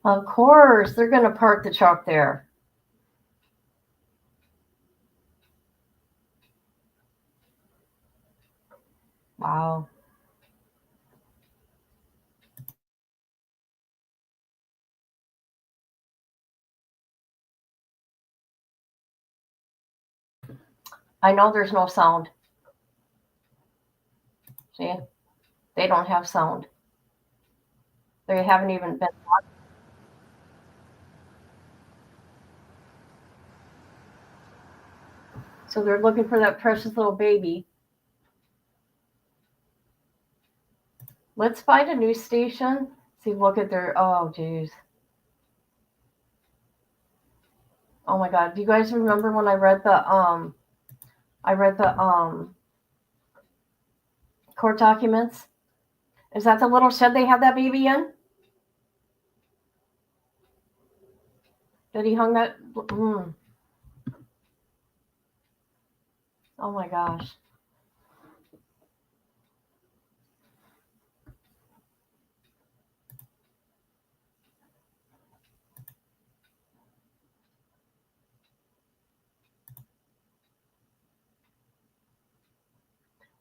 Of course, they're going to park the truck there. Wow. I know there's no sound. See, they don't have sound. They haven't even been. So they're looking for that precious little baby. Let's find a news station. See, look at their. Oh, geez. Oh my God. Do you guys remember when I read the court documents? Is that the little shed they had that baby in? Did he hung that? Oh my gosh.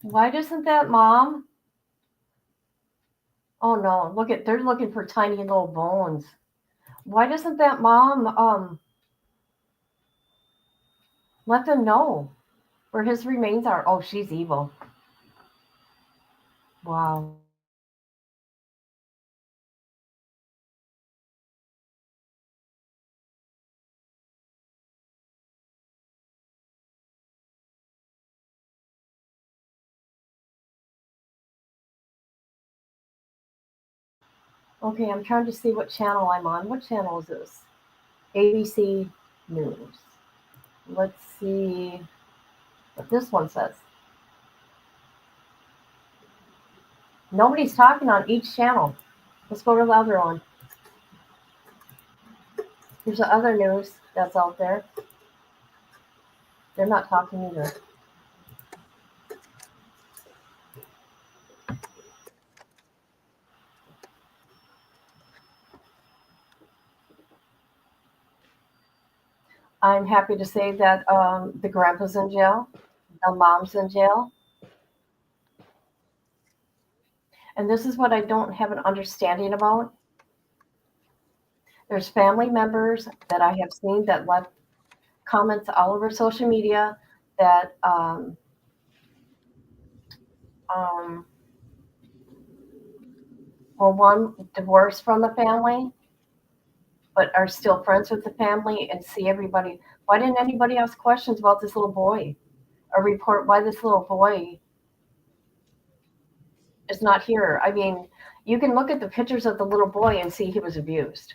Why doesn't that mom? Oh no, look at they're looking for tiny little bones. Why doesn't that mom let them know where his remains are? Oh, she's evil. Wow. Okay, I'm trying to see what channel I'm on. What channel is this? ABC News. Let's see what this one says. Nobody's talking on each channel. Let's go to the other one. There's the other news that's out there. They're not talking either. I'm happy to say that the grandpa's in jail, the mom's in jail, and this is what I don't have an understanding about. There's family members that I have seen that left comments all over social media that um, well, one divorced from the family, but are still friends with the family and see everybody. Why didn't anybody ask questions about this little boy or report why this little boy is not here? I mean, you can look at the pictures of the little boy and see he was abused.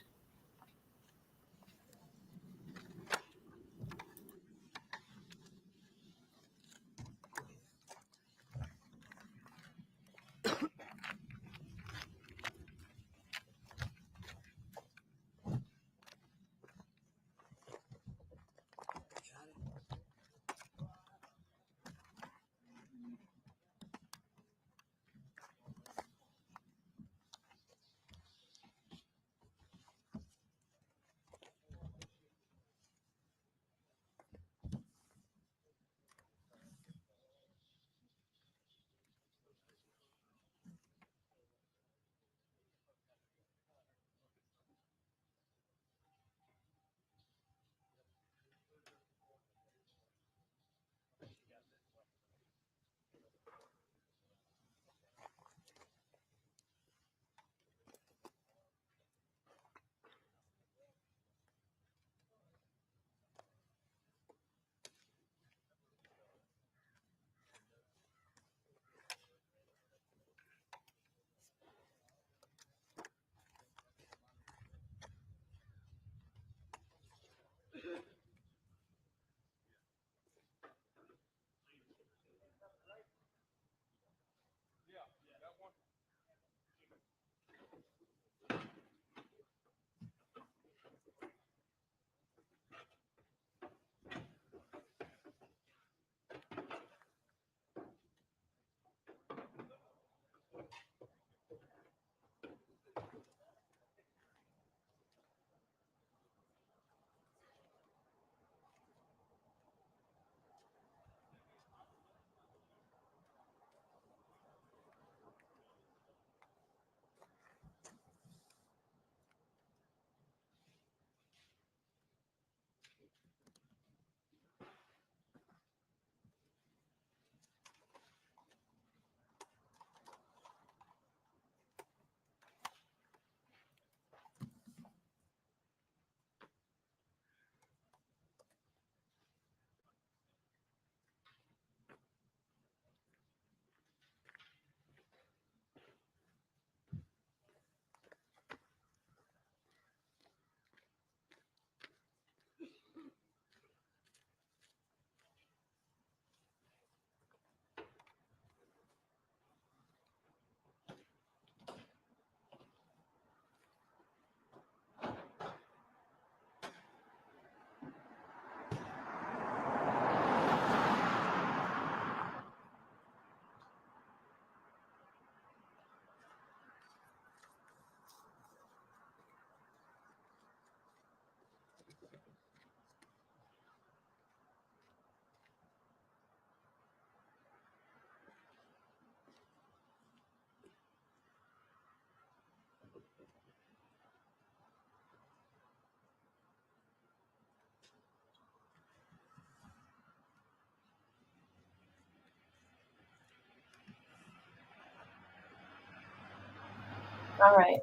All right.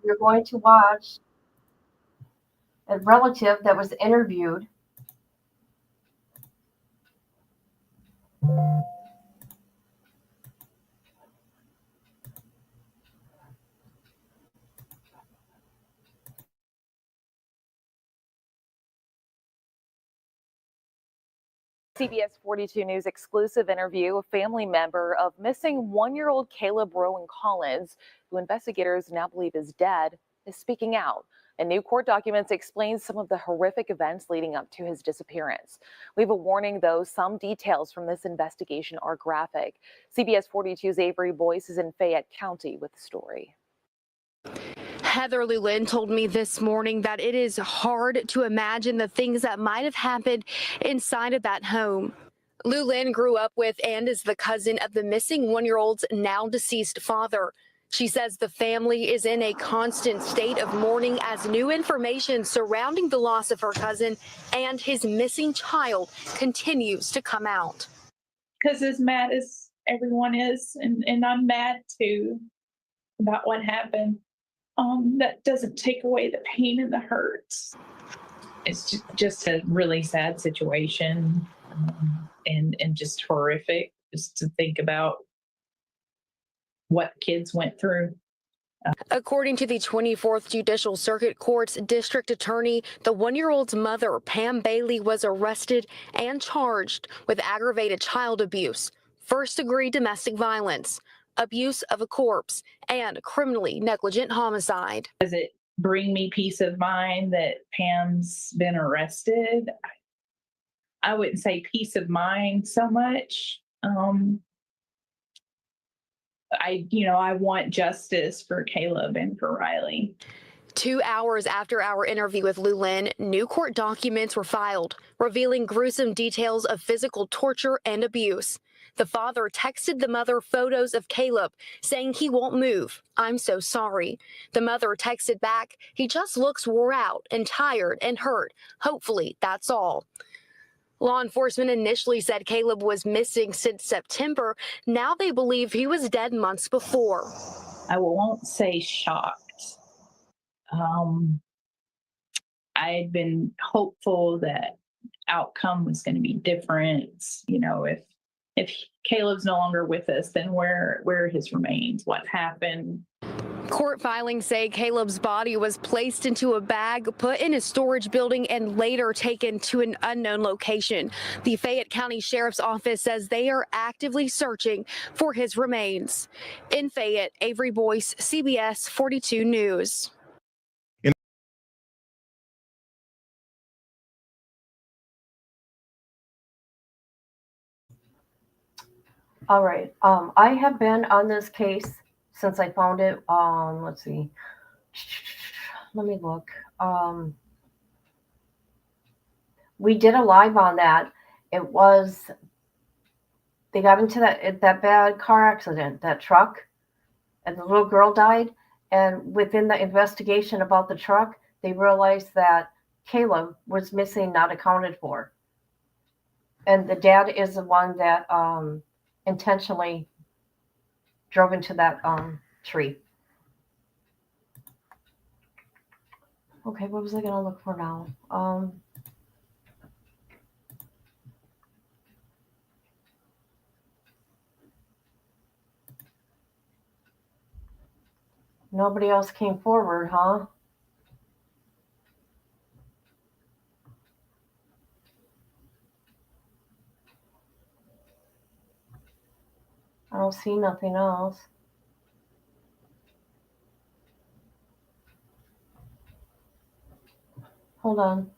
You're going to watch a relative that was interviewed. CBS 42 News exclusive interview, a family member of missing one-year-old Kahleb Rowan Collins, who investigators now believe is dead, is speaking out. And new court documents explain some of the horrific events leading up to his disappearance. We have a warning, though, some details from this investigation are graphic. CBS 42's Avery Boyce is in Fayette County with the story. Heather Llewellyn told me this morning that it is hard to imagine the things that might have happened inside of that home. Llewellyn grew up with and is the cousin of the missing one-year-old's now deceased father. She says the family is in a constant state of mourning as new information surrounding the loss of her cousin and his missing child continues to come out. Because as mad as everyone is, and I'm mad too about what happened, that doesn't take away the pain and the hurt. It's just a really sad situation, and just horrific just to think about what kids went through. According to the 24th Judicial Circuit Court's district attorney, the one-year-old's mother, Pam Bailey, was arrested and charged with aggravated child abuse, first-degree domestic violence, abuse of a corpse, and criminally negligent homicide. Does it bring me peace of mind that Pam's been arrested? I wouldn't say peace of mind so much. I want justice for Kahleb and for Riley. 2 hours after our interview with Llewellyn, new court documents were filed, revealing gruesome details of physical torture and abuse. The father texted the mother photos of Kahleb, saying he won't move. I'm so sorry. The mother texted back, he just looks wore out and tired and hurt. Hopefully, that's all. Law enforcement initially said Kahleb was missing since September. Now they believe he was dead months before. I won't say shocked. I had been hopeful that outcome was going to be different. If Caleb's no longer with us, then where are his remains? What happened? Court filings say Caleb's body was placed into a bag, put in a storage building, and later taken to an unknown location. The Fayette County Sheriff's Office says they are actively searching for his remains. In Fayette, Avery Boyce, CBS 42 News. All right. I have been on this case since I found it. Let's see. Let me look. We did a live on that. They got into that bad car accident, that truck, and the little girl died. And within the investigation about the truck, they realized that Kahleb was missing, not accounted for. And the dad is the one that intentionally drove into that tree. Okay, what was I going to look for now? Nobody else came forward, huh? I don't see nothing else. Hold on.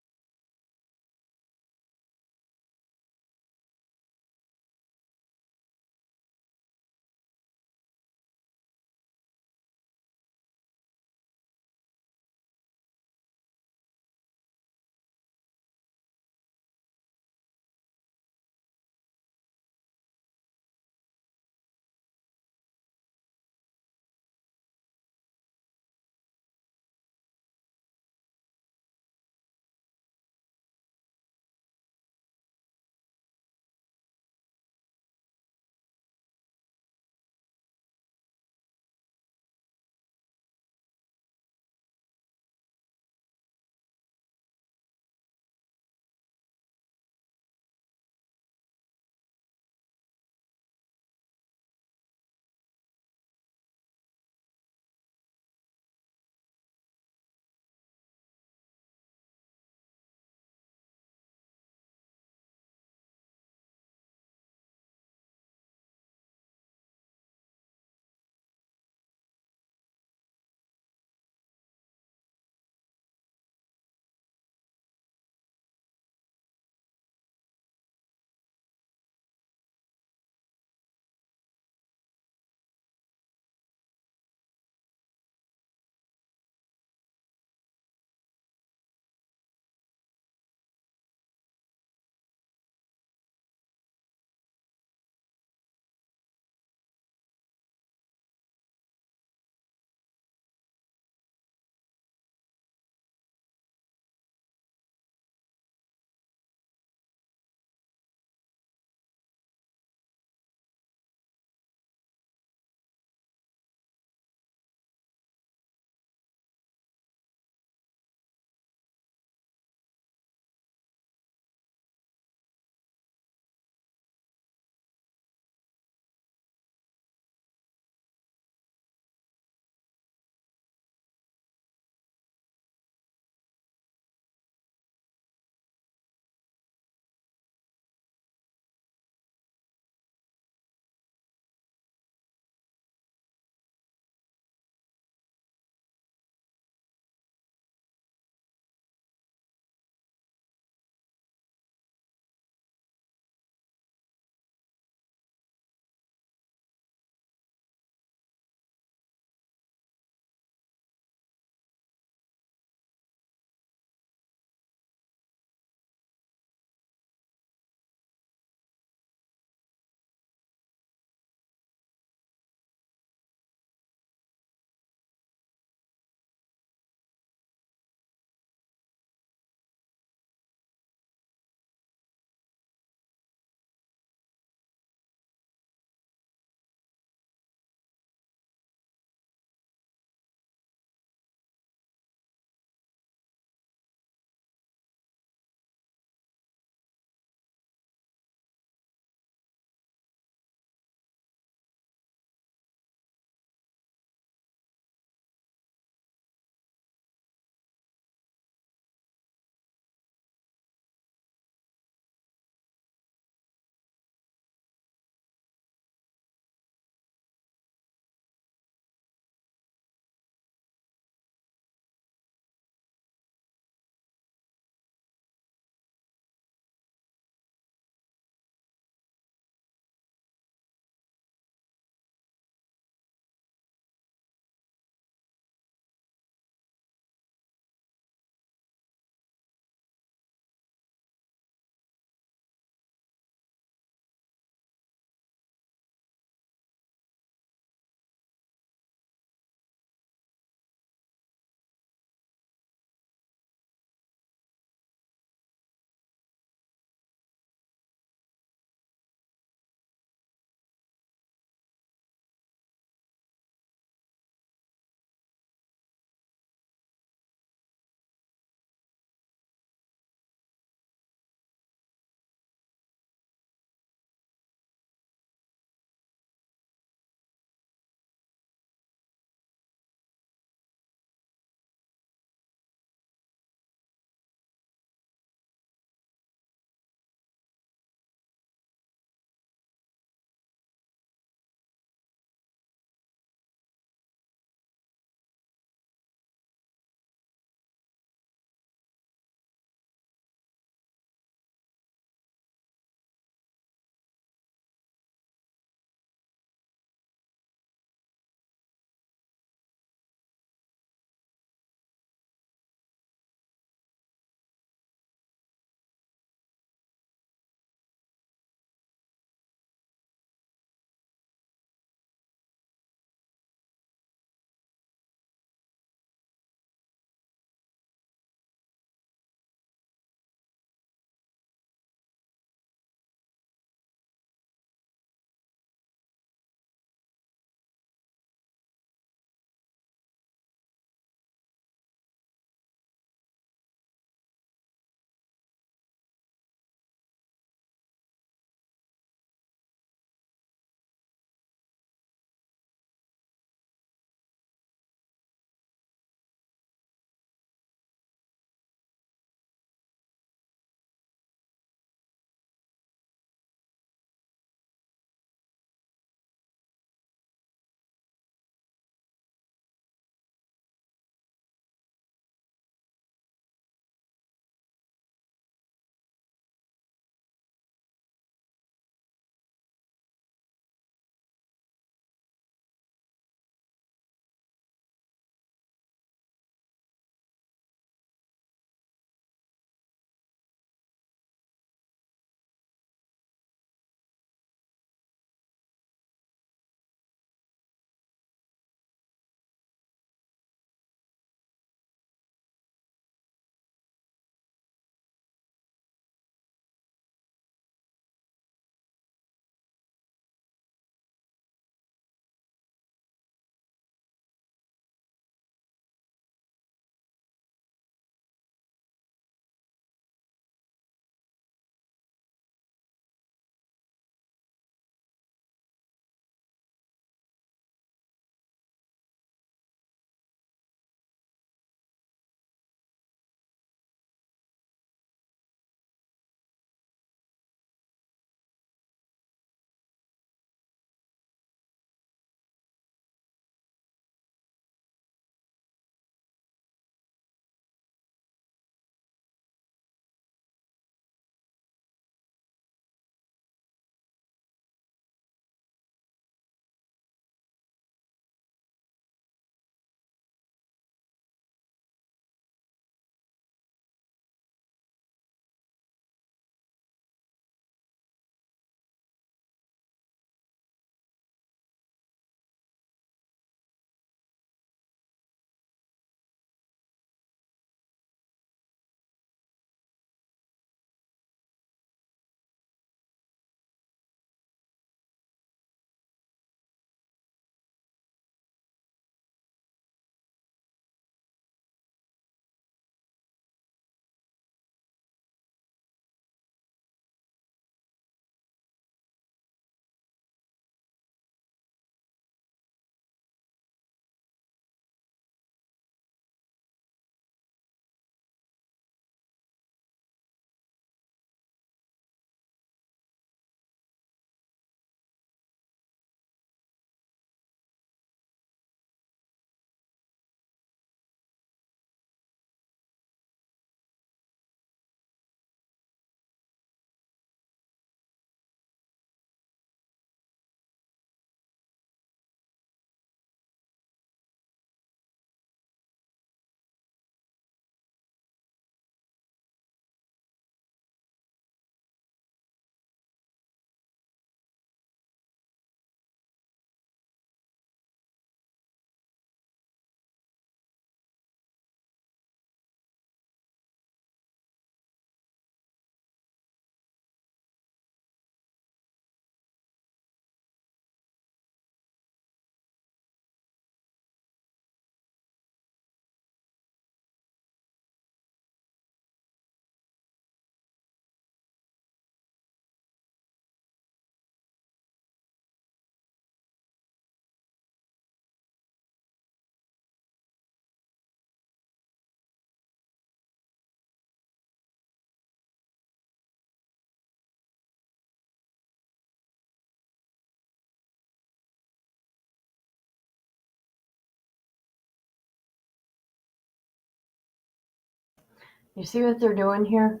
You see what they're doing here?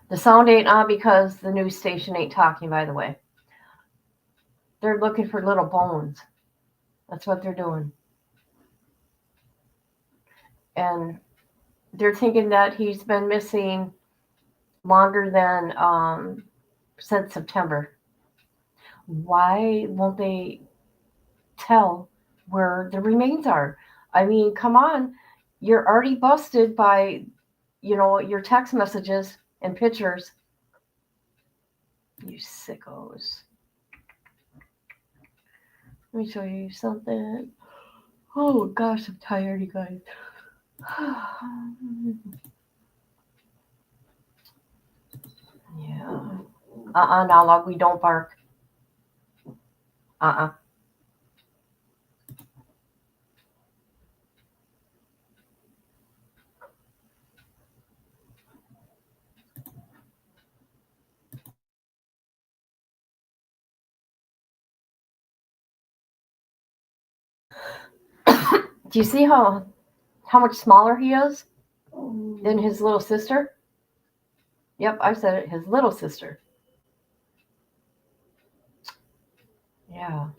The sound ain't on because the news station ain't talking, by the way. They're looking for little bones. That's what they're doing. And they're thinking that he's been missing longer than since September. Why won't they tell where the remains are? I mean, come on. You're already busted by, your text messages and pictures. You sickos. Let me show you something. Oh gosh, I'm tired, you guys. Yeah. Nala, we don't bark. Uh-uh. Do you see how much smaller he is than his little sister? Yep, I said it, his little sister. Yeah.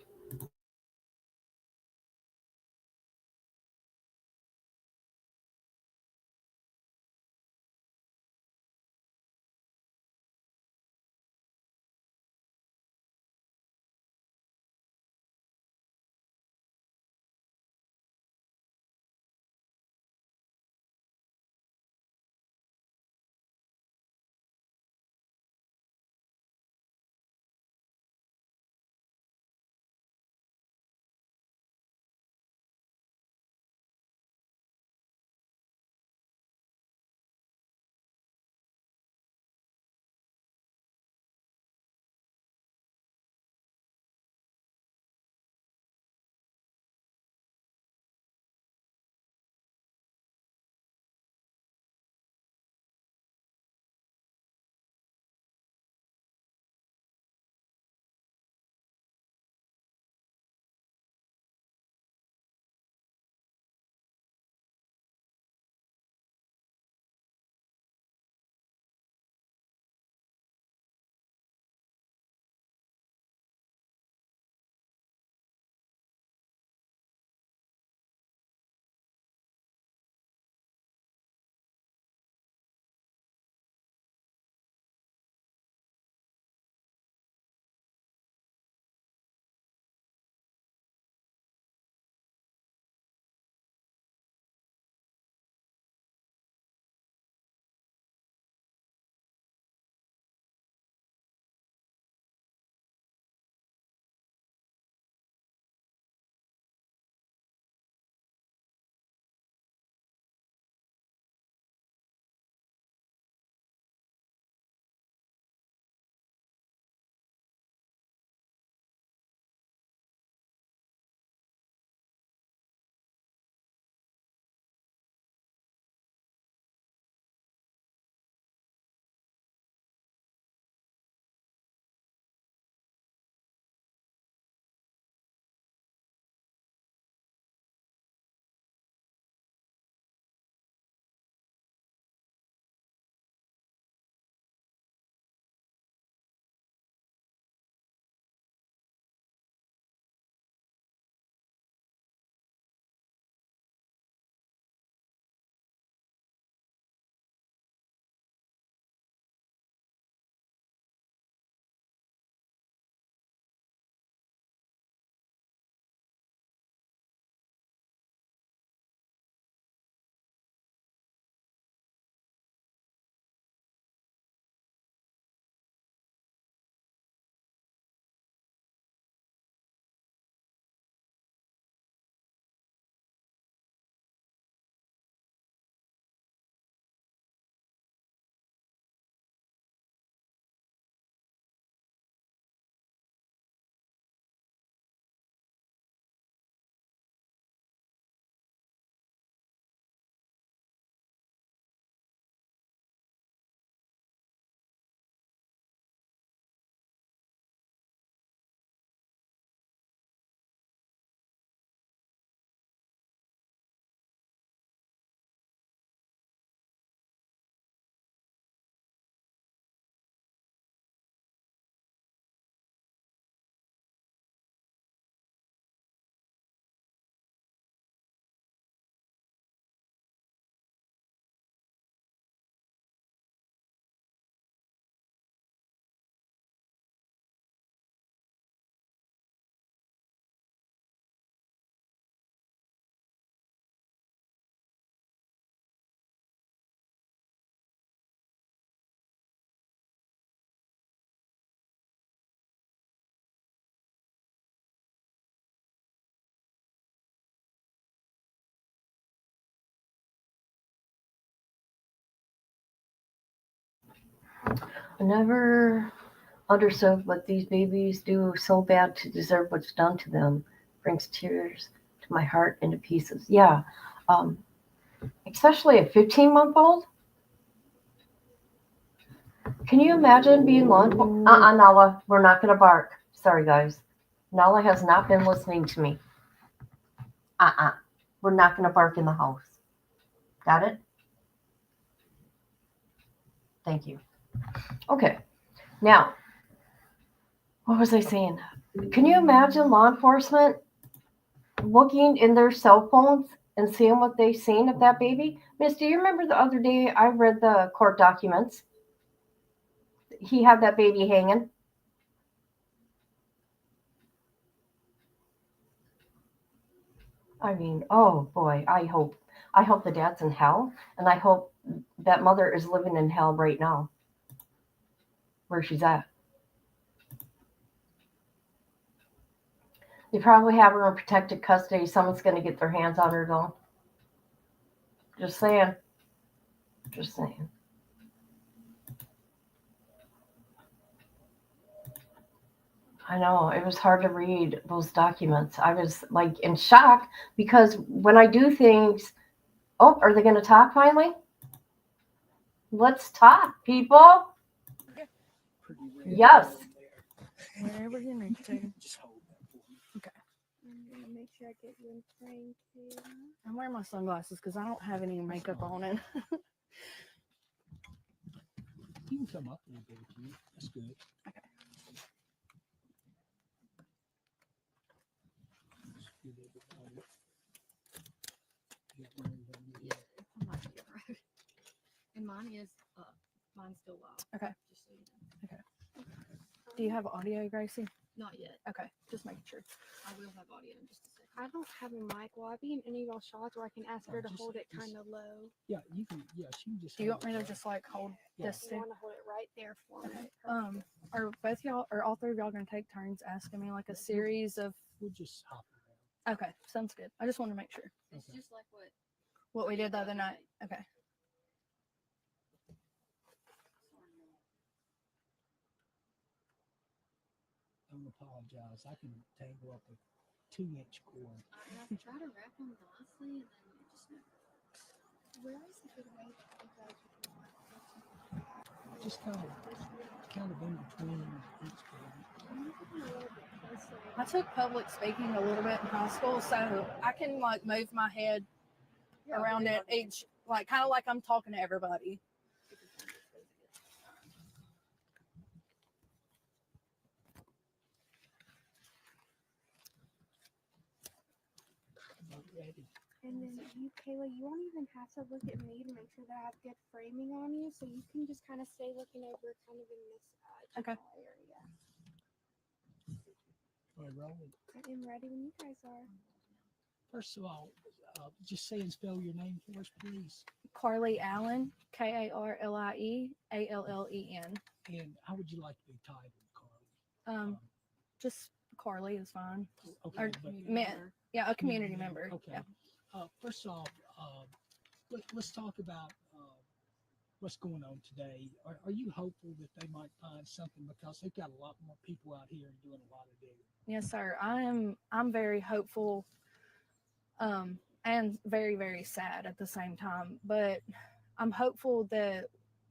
I never understood what these babies do so bad to deserve what's done to them. Brings tears to my heart into pieces. Yeah, um, especially a 15-month-old. Can you imagine being law enforcement? Nala, we're not going to bark. Sorry, guys. Nala has not been listening to me. We're not going to bark in the house. Got it? Thank you. Okay. Now, what was I saying? Can you imagine law enforcement looking in their cell phones and seeing what they've seen of that baby? Miss, do you remember the other day I read the court documents? He had that baby hanging. I mean, oh boy, I hope the dad's in hell, and I hope that mother is living in hell right now, where she's at. They probably have her in protected custody. Someone's going to get their hands on her, though. Just saying. Just saying. I know, it was hard to read those documents. I was like in shock because when I do things, oh, are they going to talk finally? Let's talk, people. Yes. Wherever you need to. Just hold that for me. Okay. I'm gonna make sure I get you in frame too. I'm wearing my sunglasses because I don't have any makeup on it. You can come up a little bit if you. That's good. Okay. Just give everybody- get one of them here. And mine is up. Mine's still loud. Okay. Just so you know. Do you have audio, Gracie? Not yet. Okay, just making sure. I will have audio in just a second. I don't have a mic. Will I be in any of y'all shots where I can ask her to Just- hold it just- kind of low? Yeah, you can. Yeah, she can just. Do you hold want me it to right. just like hold Yeah. this You too? want to hold it right there for me? Okay. Are both y'all or all three of y'all gonna take turns asking me like a series of? We'll just hop around. Okay, sounds good. I just want to make sure It's Okay. just like what we did the other night. Okay. Don't apologize. I can tangle up a 2-inch cord. I try to wrap them nicely and then you just never. Where is the good way that you guys would Just kind of in between each cord. I took public speaking a little bit in high school, so I can like move my head around it each, like kind of like I'm talking to everybody. About ready. And then you, Kayla, you won't even have to look at me to make sure that I have good framing on you. So you can just kind of stay looking over kind of in this Okay. general area. All right, rolling. I am ready when you guys are. First of all, just say and spell your name for us, please. Carly Allen, Karlie Allen. And how would you like to be titled, Carly? Just Carly is fine. Okay, Or but yeah, a community member. Okay. Yeah. First off, let's talk about what's going on today. Are you hopeful that they might find something, because they've got a lot more people out here doing a lot of digging? Yes, sir. I'm very hopeful, and very, very sad at the same time. But I'm hopeful that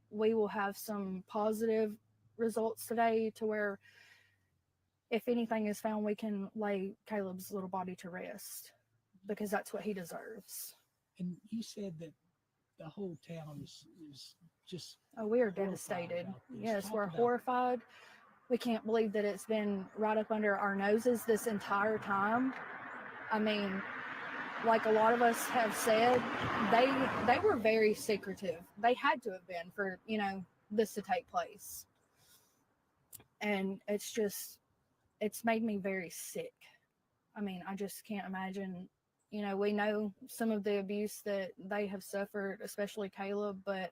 we will have some positive results today, to where if anything is found, we can lay Caleb's little body to rest, because that's what he deserves. And you said that the whole town is just. Oh, we are horrified devastated. about this. Yes, Talk we're about- horrified. We can't believe that it's been right up under our noses this entire time. I mean, like a lot of us have said, they were very secretive. They had to have been for, this to take place. And it's made me very sick. I mean, I just can't imagine, we know some of the abuse that they have suffered, especially Kahleb, but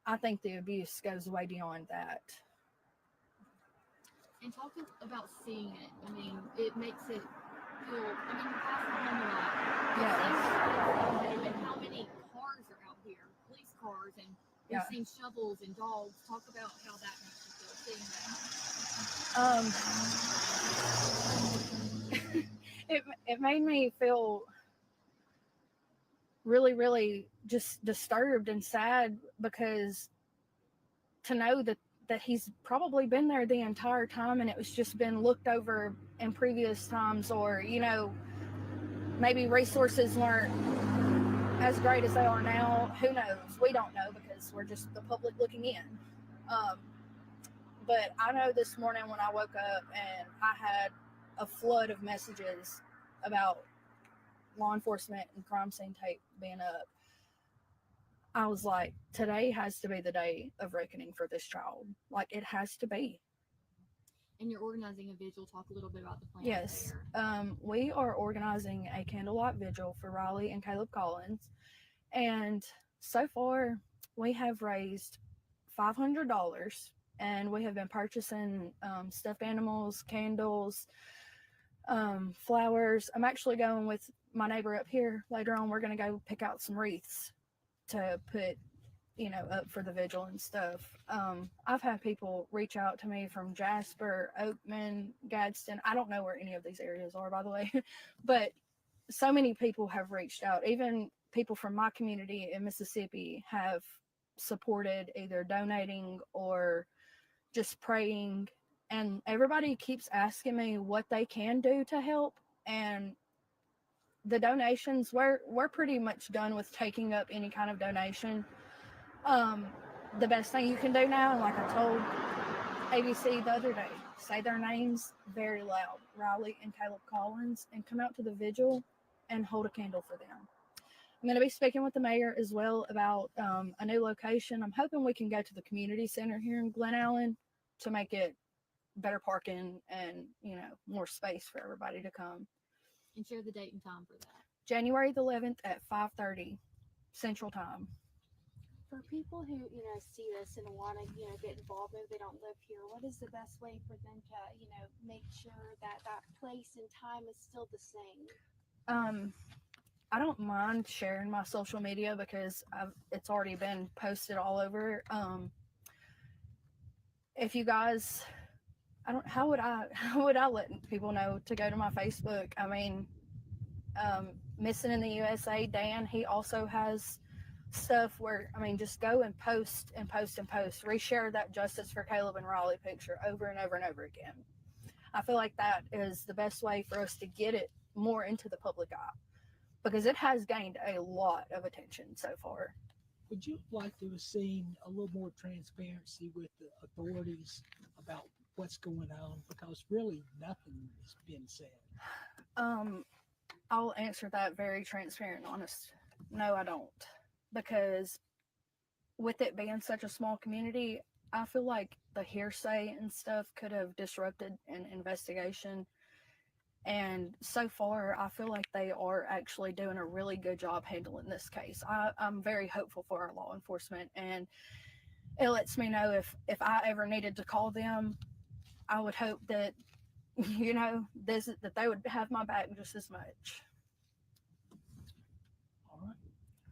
I think the abuse goes way beyond that. And talk about seeing it. I mean, it makes it feel. I mean, you pass the home a lot. Yes. And how many cars are out here? Police cars and Yeah. We've seen shovels and dogs. Talk about how that makes you feel seeing that. It made me feel really, really just disturbed and sad, because to know that he's probably been there the entire time and it was just been looked over in previous times, or maybe resources weren't as great as they are now. Who knows? We don't know, because we're just the public looking in. But I know this morning when I woke up and I had a flood of messages about law enforcement and crime scene tape being up, I was like, today has to be the day of reckoning for this child. Like, it has to be. And you're organizing a vigil. Talk a little bit about the plan. Yes. There. We are organizing a candlelight vigil for Riley and Kahleb Collins. And so far, we have raised $500, and we have been purchasing stuffed animals, candles, flowers. I'm actually going with my neighbor up here later on. We're going to go pick out some wreaths to put up for the vigil and stuff. I've had people reach out to me from Jasper, Oakman, Gadsden. I don't know where any of these areas are, by the way, but so many people have reached out. Even people from my community in Mississippi have supported, either donating or just praying. And everybody keeps asking me what they can do to help. And the donations, we're pretty much done with taking up any kind of donation. The best thing you can do now, like I told ABC the other day, say their names very loud, Riley and Kahleb Collins, and come out to the vigil and hold a candle for them. I'm going to be speaking with the mayor as well about a new location. I'm hoping we can go to the community center here in Glen Allen to make it better parking and, more space for everybody to come. And share the date and time for that. January the 11th at 5:30 Central Time. For people who, see this and want to, get involved, maybe they don't live here, what is the best way for them to, make sure that that place and time is still the same? I don't mind sharing my social media because it's already been posted all over. If you guys, how would I let people know to go to my Facebook? I mean, Missing in the USA, Dan, he also has stuff where, just go and post and post and post. Reshare that Justice for Kahleb and Riley picture over and over and over again. I feel like that is the best way for us to get it more into the public eye, because it has gained a lot of attention so far. Would you like to have seen a little more transparency with the authorities about what's going on? Because really nothing has been said. I'll answer that very transparent and honest. No, I don't. Because with it being such a small community, I feel like the hearsay and stuff could have disrupted an investigation. And so far, I feel like they are actually doing a really good job handling this case. I'm very hopeful for our law enforcement, and it lets me know if I ever needed to call them, I would hope that, that they would have my back just as much. All right.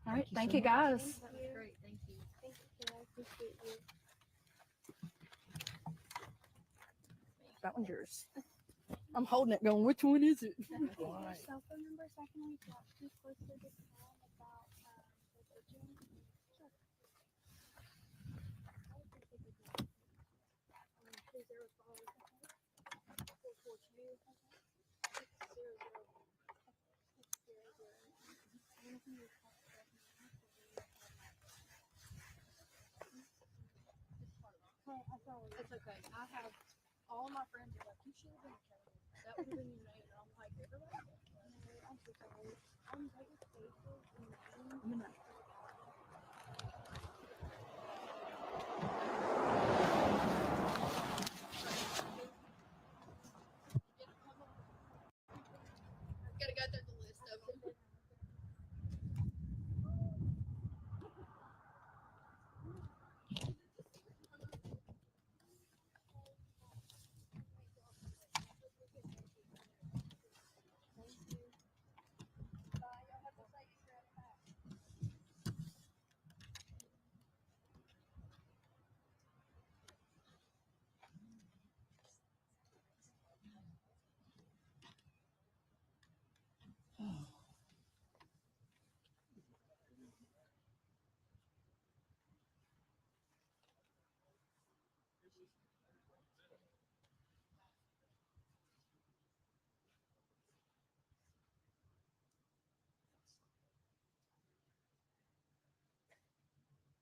All right. Thank so you, much. guys. That was great. Thank you. Thank you, I appreciate you. That one's yours. I'm holding it going, which one is it? All right. Cell phone number so I can reach out to you closer to the time about the vigil. Sure. Who's there with all 442 Hey, I saw it. It's okay. I have all my friends are like, you should have been a Kahleb. That would have been your name. And I'm like, everybody. No, I'm so sorry. I'm right with faces and names. I'm gonna. Gotta go through the list of them.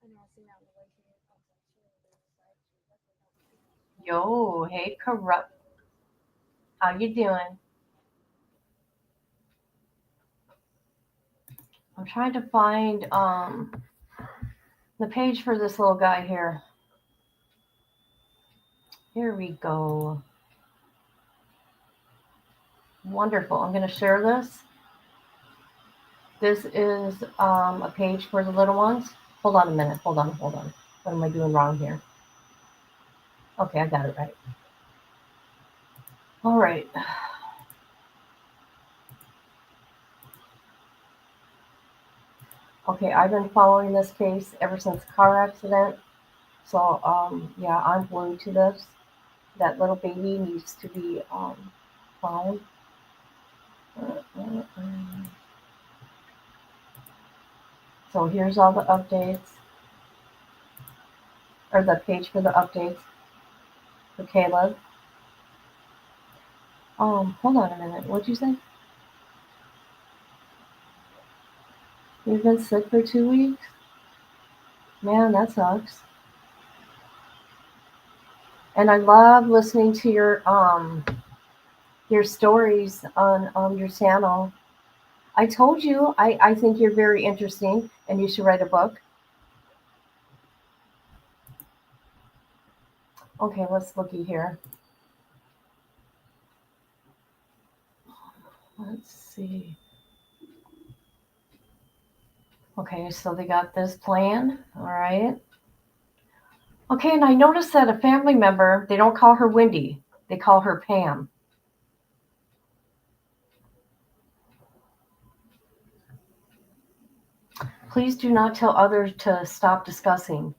I know I seen that on the way here. I was like, sure, there's a side street. That's what helped me. Yo, hey, corrupt. How you doing? I'm trying to find the page for this little guy here. Here we go. Wonderful. I'm going to share this. This is a page for the little ones. Hold on a minute. Hold on. What am I doing wrong here? Okay, I got it right. All right. Okay, I've been following this case ever since the car accident. So, yeah, I'm glued to this. That little baby needs to be found. So here's all the updates, or the page for the updates for Kahleb. Hold on a minute. What'd you say? You've been sick for 2 weeks? Man, that sucks. And I love listening to your stories on your channel. I told you I think you're very interesting and you should write a book. Okay, let's looky here. Let's see. Okay, so they got this plan. All right. Okay, and I noticed that a family member, they don't call her Wendy, they call her Pam. Please do not tell others to stop discussing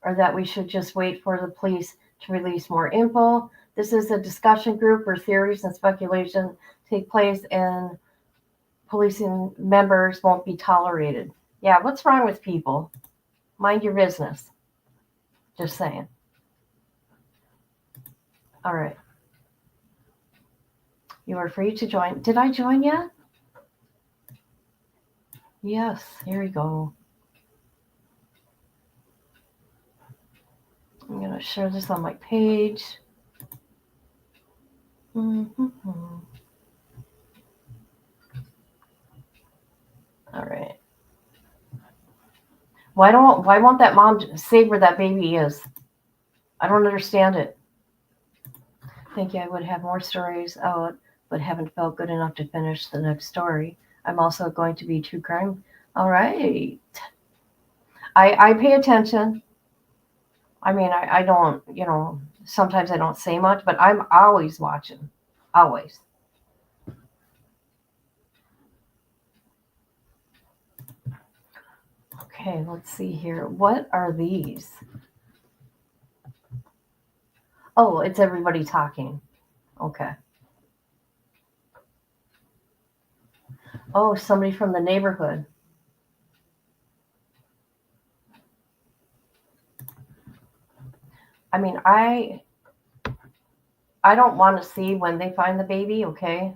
or that we should just wait for the police to release more info. This is a discussion group where theories and speculation take place and policing members won't be tolerated. Yeah, what's wrong with people? Mind your business. Just saying. All right. You are free to join. Did I join yet? Yes, here we go. I'm going to share this on my page. Mm-hmm. All right. Why won't that mom say where that baby is? I don't understand it. Thank you. I would have more stories out, but haven't felt good enough to finish the next story. I'm also going to be true crime. All right. I pay attention. I mean, I don't, sometimes I don't say much, but I'm always watching. Always. Okay, let's see here. What are these? Oh, it's everybody talking. Okay. Oh, somebody from the neighborhood. I mean, I don't want to see when they find the baby, okay?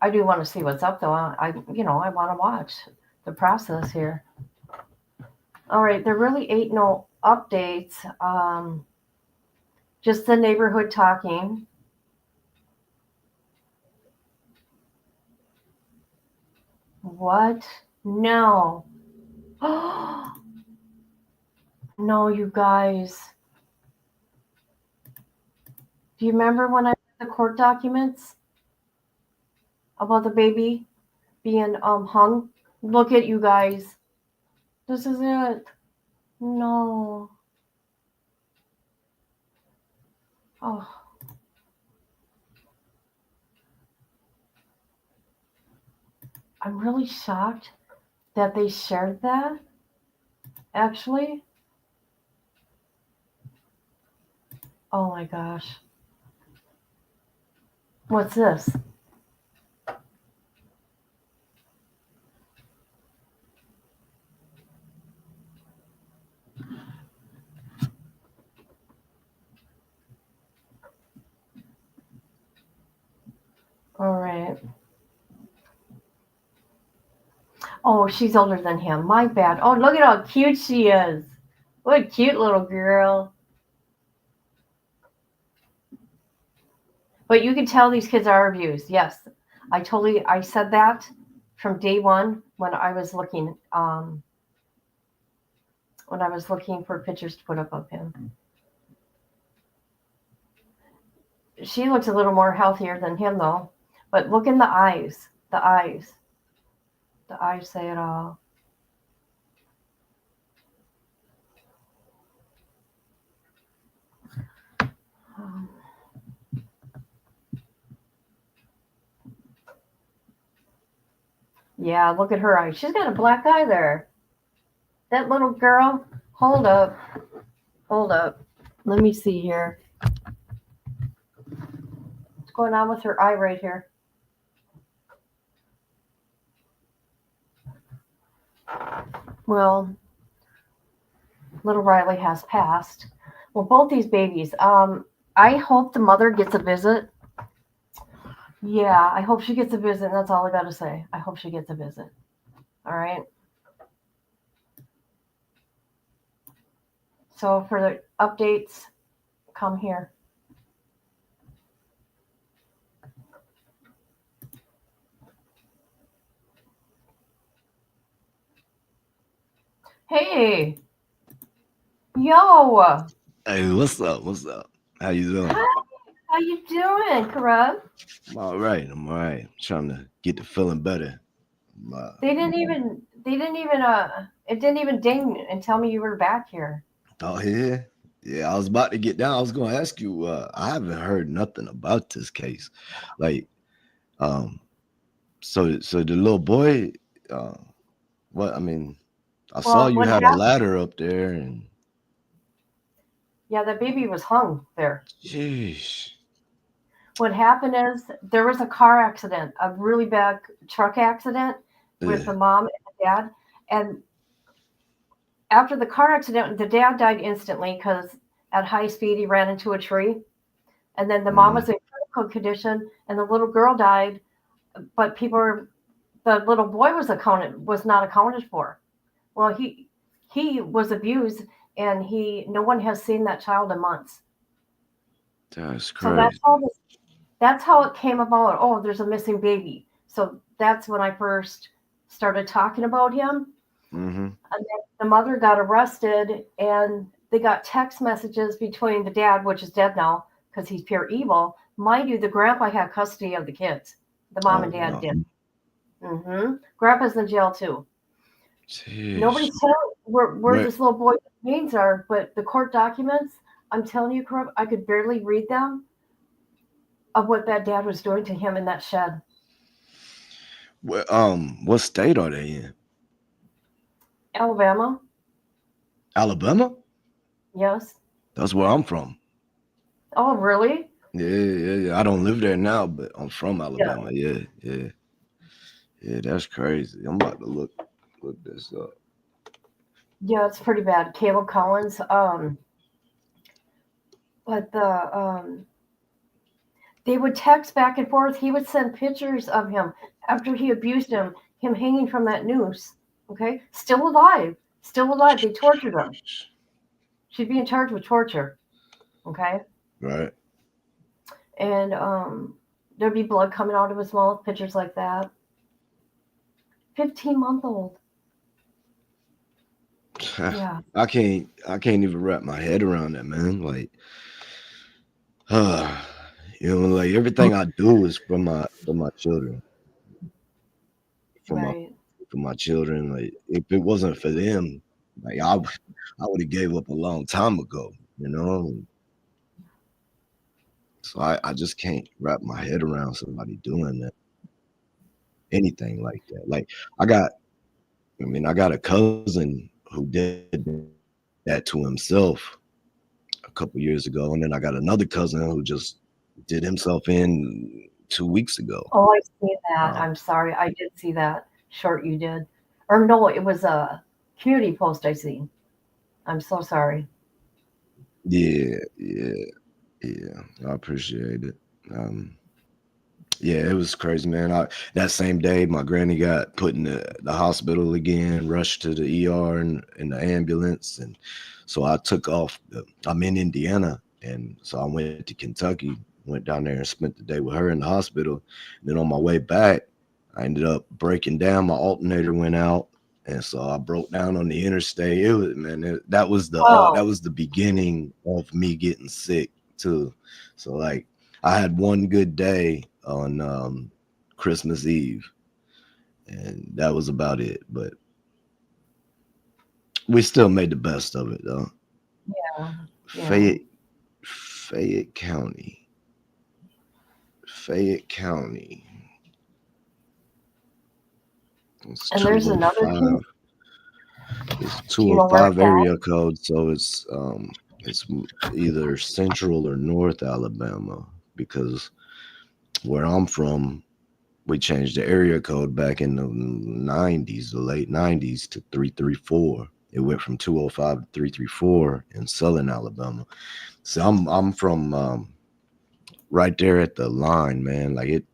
I do want to see what's up though. I want to watch the process here. All right, there really ain't no updates. Just the neighborhood talking. What? No. No, you guys. Do you remember when I read the court documents about the baby being hung? Look at you guys. This is it. No. Oh. I'm really shocked that they shared that. Actually. Oh my gosh. What's this? All right. Oh, she's older than him. My bad. Oh, look at how cute she is. What a cute little girl. But you can tell these kids are abused. Yes. I said that from day one when I was looking for pictures to put up of him. She looks a little more healthier than him though. But look in the eyes. The eyes. The eyes say it all. Yeah, look at her eye. She's got a black eye there. That little girl. Hold up. Hold up. Let me see here. What's going on with her eye right here? Well, little Riley has passed. Well, both these babies. I hope the mother gets a visit. Yeah, I hope she gets a visit. That's all I got to say. I hope she gets a visit. All right. So for the updates, come here. Hey, yo, Hey, what's up? What's up? How you doing? hi, how you doing, Kahleb? I'm all right. I'm all right. Trying to get to feeling better. They didn't even, it didn't even ding and tell me you were back here. Oh yeah, yeah. I was about to get down. I was going to ask you. I haven't heard nothing about this case. Like, um, so the little boy. Uh, what I mean, I saw Well, you what had a happened? ladder up there, and Yeah, the baby was hung there. jeez, What happened is there was a car accident, a really bad truck accident with the yeah. mom and the dad. And after the car accident, the dad died instantly because at high speed he ran into a tree. And then the mom Mm, was in critical condition, and the little girl died. But the little boy was not accounted for. Well, he was abused, and no one has seen that child in months. that's So crazy. that's how it came about. Oh, there's a missing baby. So that's when I first started talking about him. Mm-hmm. And then the mother got arrested, and they got text messages between the dad, which is dead now because he's pure evil. Mind you, the grandpa had custody of the kids. The mom Oh and dad wow. did. Grandpa's in jail too. Jeez. Nobody's telling where Where this little boy's names are, but the court documents, I'm telling you, corrupt, I could barely read them of what that dad was doing to him in that shed. what state are they in? Alabama, Alabama? yes. That's where I'm from. Oh, really? Yeah, yeah, yeah. I don't live there now, but I'm from Yeah. Alabama. Yeah, yeah, yeah. That's crazy. I'm about to look this up. Yeah, it's pretty bad. Caleb Collins. But they would text back and forth. He would send pictures of him after he abused him hanging from that noose. Okay, still alive, still alive. They tortured him. She'd be in charge with torture. Okay, Right. and there'd be blood coming out of his mouth. Pictures like that. 15-month-old. Yeah. I can't even wrap my head around that, man. Like, like everything I do is for my children, for my Right. for my children. Like, if it wasn't for them, like I would have gave up a long time ago. You know. So I just can't wrap my head around somebody doing that, anything like that. Like I got a cousin who did that to himself a couple years ago, and then I got another cousin who just did himself in 2 weeks ago. Oh, I see that. Uh, I'm sorry. I did see that short you did. Or no, it was a community post I seen. I'm so sorry. yeah, yeah, yeah. I appreciate it. Yeah, it was crazy, man. That same day, my granny got put in the hospital again, rushed to the ER in the ambulance. And so I took off. I'm in Indiana. And so I went to Kentucky, went down there and spent the day with her in the hospital. And then on my way back, I ended up breaking down. My alternator went out. And so I broke down on the interstate. It was, man, that was Oh, the beginning of me getting sick too. So like I had one good day on Christmas Eve, and that was about it. But we still made the best of it, though. yeah, yeah. Fayette, Fayette County, Fayette County. It's And there's another 205. two. It's Do you know where 205 it's at? area code, so it's either Central or North Alabama because where I'm from, we changed the area code back in the 90s, the late 90s to 334. It went from 205 to 334 in Southern Alabama. So I'm from right there at the line, man. Like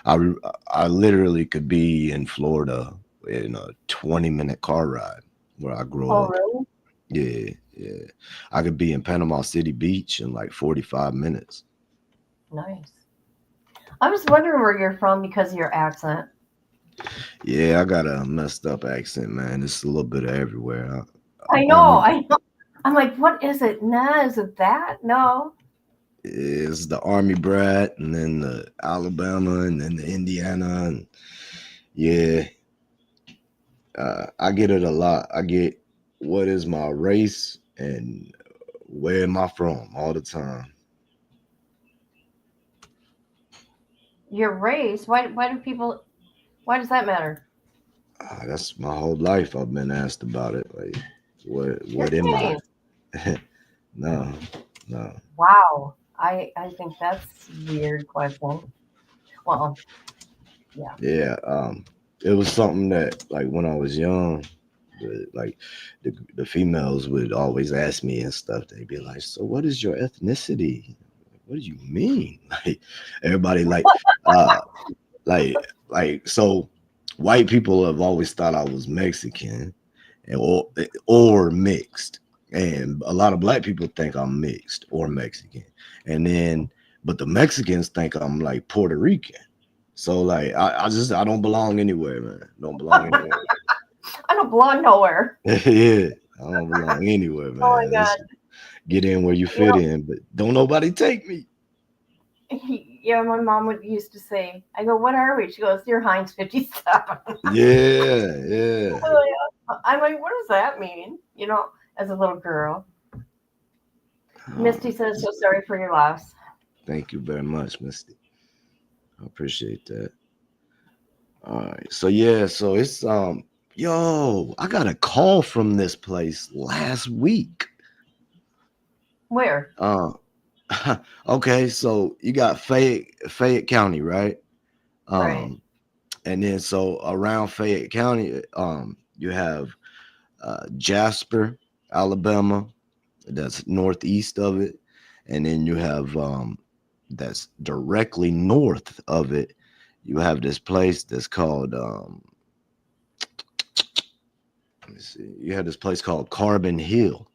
I I literally could be in Florida in a 20-minute car ride where I grew Oh, up. really? Yeah, yeah. I could be in Panama City Beach in like 45 minutes. Nice. I was wondering where you're from because of your accent. Yeah, I got a messed up accent, man. It's a little bit of everywhere. I know, Army I know. I'm like, what is it? Nah, is it that? No. is the Army brat, and then the Alabama, and then the Indiana, and yeah, I get it a lot. I get what is my race and where am I from all the time. Your race? Why do people, why does that matter? That's my whole life. I've been asked about it. Like, You're what am I? kidding. No, no. Wow. I think that's a weird question. Well, yeah. Yeah, it was something that like when I was young, like the females would always ask me and stuff. They'd be like, "So what is your ethnicity? What do you mean?" Like everybody uh so white people have always thought I was Mexican or mixed. And a lot of black people think I'm mixed or Mexican. And then but the Mexicans think I'm like Puerto Rican. So like I don't belong anywhere, man. Don't belong anywhere. I don't belong nowhere. Yeah, I don't belong anywhere, Oh my man. God. Get in where you You fit in, but don't nobody take me. Yeah, my mom would used to say, I go, what are we? She goes, you're Heinz 57. Yeah, yeah. I'm like, what does that mean? As a little girl. Misty says, so sorry for your loss. Thank you very much, Misty. I appreciate that. All right. So yeah, so it's yo, I got a call from this place last week. Where? Uh okay, so you got Fayette County, right? Right. And then so around Fayette County, you have Jasper, Alabama, that's northeast of it, and then you have that's directly north of it. You have this place that's called let me see. You have this place called Carbon Hill.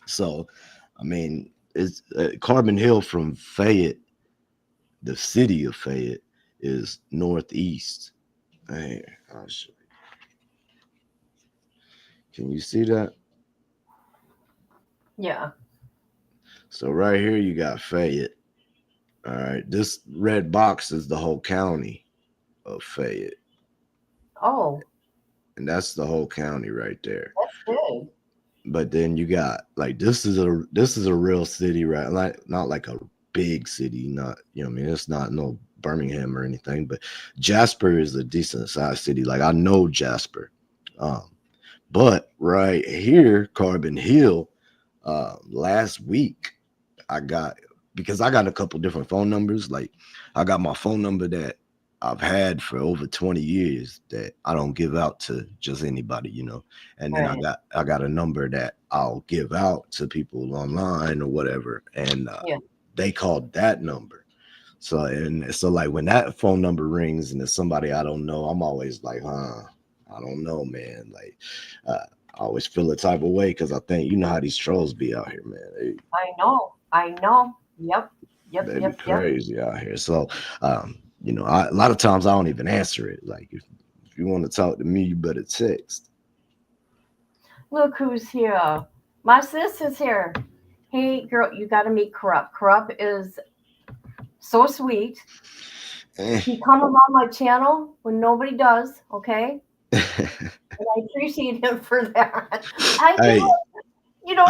So, I mean, it's Carbon Hill from Fayette, the city of Fayette, is northeast. Hey, I'll show you. Can you see that? Yeah. So right here you got Fayette. All right, this red box is the whole county of Fayette, Oh, and that's the whole county right there. that's good. But then you got like this is a real city, right? Like not like a big city, not I mean it's not no Birmingham or anything, but Jasper is a decent sized city. Like I know Jasper. But right here, Carbon Hill, last week because I got a couple different phone numbers. Like I got my phone number that I've had for over 20 years that I don't give out to just anybody, And then Right. I got a number that I'll give out to people online or whatever. And Yeah. they called that number. So like when that phone number rings and it's somebody I don't know, I'm always like, I don't know, man. Like I always feel a type of way because I think you know how these trolls be out here, man. I know. Yep. Yep. They be Yep. Yep. crazy out here. So a lot of times I don't even answer it. Like if you want to talk to me, you better text. Look who's here. My sister's here. Hey, girl, you got to meet Corrupt. Corrupt is so sweet. Eh. He come on my channel when nobody does, okay? And I appreciate him for that. Hey,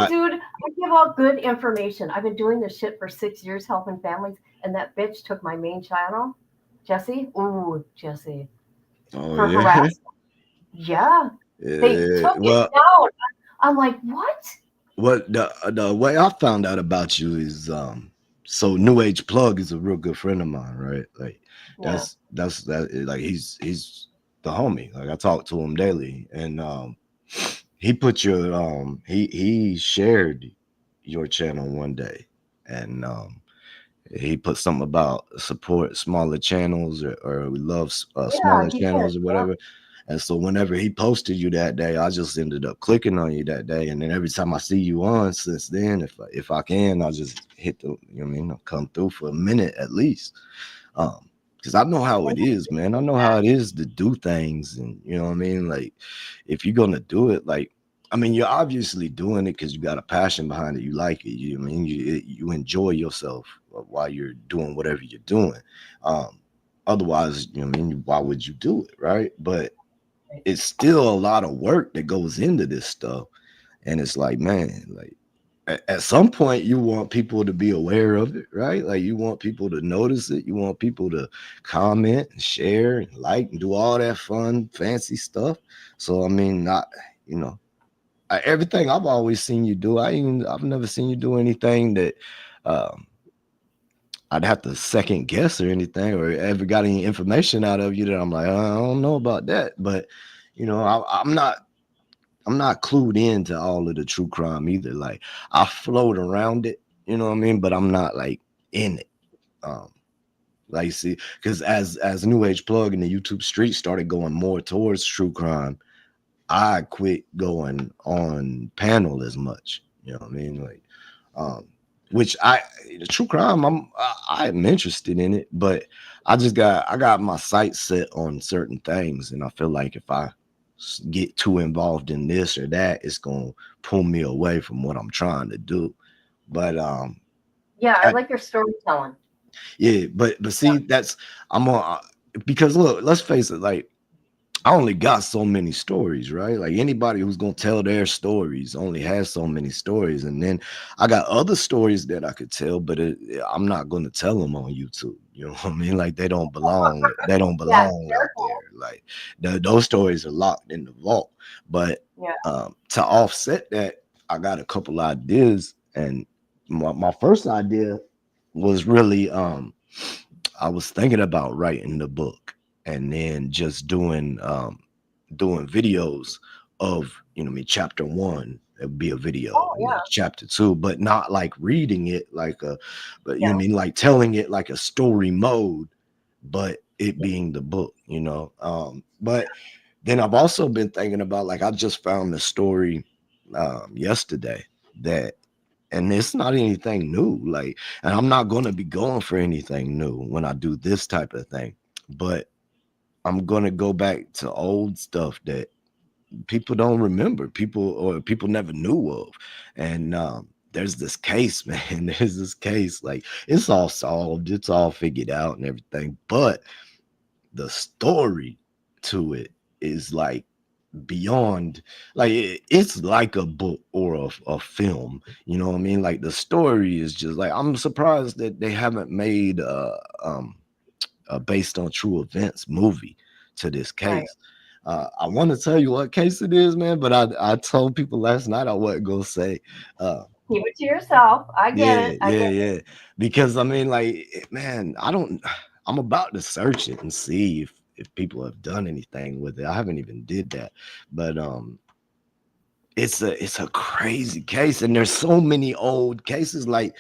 Dude, I give out good information. I've been doing this shit for 6 years helping families, and that bitch took my main channel, Jesse. Ooh, Jesse. oh For yeah. harassment. Yeah. They took it Well, down. I'm like, what? what the way I found out about you is so New Age Plug is a real good friend of mine, right? Like Yeah. that's that like he's the homie. Like I talk to him daily, and he put your he shared your channel one day, and he put something about support smaller channels or we love Yeah, smaller he did. channels or Yeah. whatever. And so whenever he posted you that day, I just ended up clicking on you that day. And then every time I see you on since then, if I can, I'll just hit the, you know what I mean, I'll come through for a minute at least. Because I know how it is, man. I know how it is to do things. And you know what I mean? Like if you're gonna do it, like I mean, you're obviously doing it because you got a passion behind it. You like it. You know what I mean, you enjoy yourself while you're doing whatever you're doing. Otherwise, you know what I mean, why would you do it, right? But it's still a lot of work that goes into this stuff. And it's like, man, like at some point you want people to be aware of it, right? Like you want people to notice it. You want people to comment and share and like and do all that fun, fancy stuff. So I mean, not, you know, everything I've always seen you do, I've never seen you do anything that um I'd have to second guess or anything, or ever got any information out of you that I'm like, I don't know about that. But you know, I'm not clued into all of the true crime either. Like I float around it, you know what I mean, but I'm not like in it. Um, like see, because as New Age Plug and the YouTube street started going more towards true crime, I quit going on panel as much. You know what I mean? Like, um, which the true crime, I'm interested in it, but I got my sights set on certain things, and I feel like if I get too involved in this or that, it's gonna pull me away from what I'm trying to do. But Yeah, I I, like your storytelling. yeah, but see, that's I'm on because look, let's face it, like I only got so many stories, right? Like anybody who's gonna tell their stories only has so many stories, and then I got other stories that I could tell, but I'm not gonna tell them on YouTube. You know what I mean? Like they don't belong. They don't Yeah, belong out careful. there. Like those stories are locked in the vault. But Yeah. to offset that, I got a couple ideas, and my first idea was really I was thinking about writing the book and then just doing videos of, you know what I mean, chapter one, it would be a video, Oh, and then yeah. chapter two, but not like reading it like but you know Yeah. what I mean, like telling it like a story mode, but it being the book, you know. But then I've also been thinking about, like, I just found the story yesterday that, and it's not anything new, like, and I'm not going to be going for anything new when I do this type of thing, but I'm going to go back to old stuff that people don't remember, people never knew of. And there's this case, man. There's this case, like it's all solved, it's all figured out and everything, but the story to it is like beyond, like it's like a book or a film, you know what I mean? Like the story is just like, I'm surprised that they haven't made a based on true events movie to this Right. case. I want to tell you what case it is, man, but I told people last night I wasn't gonna say. Keep it to yourself. I get Yeah, it. I get yeah, it. yeah. Because I mean, like, man, I'm about to search it and see if people have done anything with it. I haven't even did that, but it's a crazy case, and there's so many old cases. Like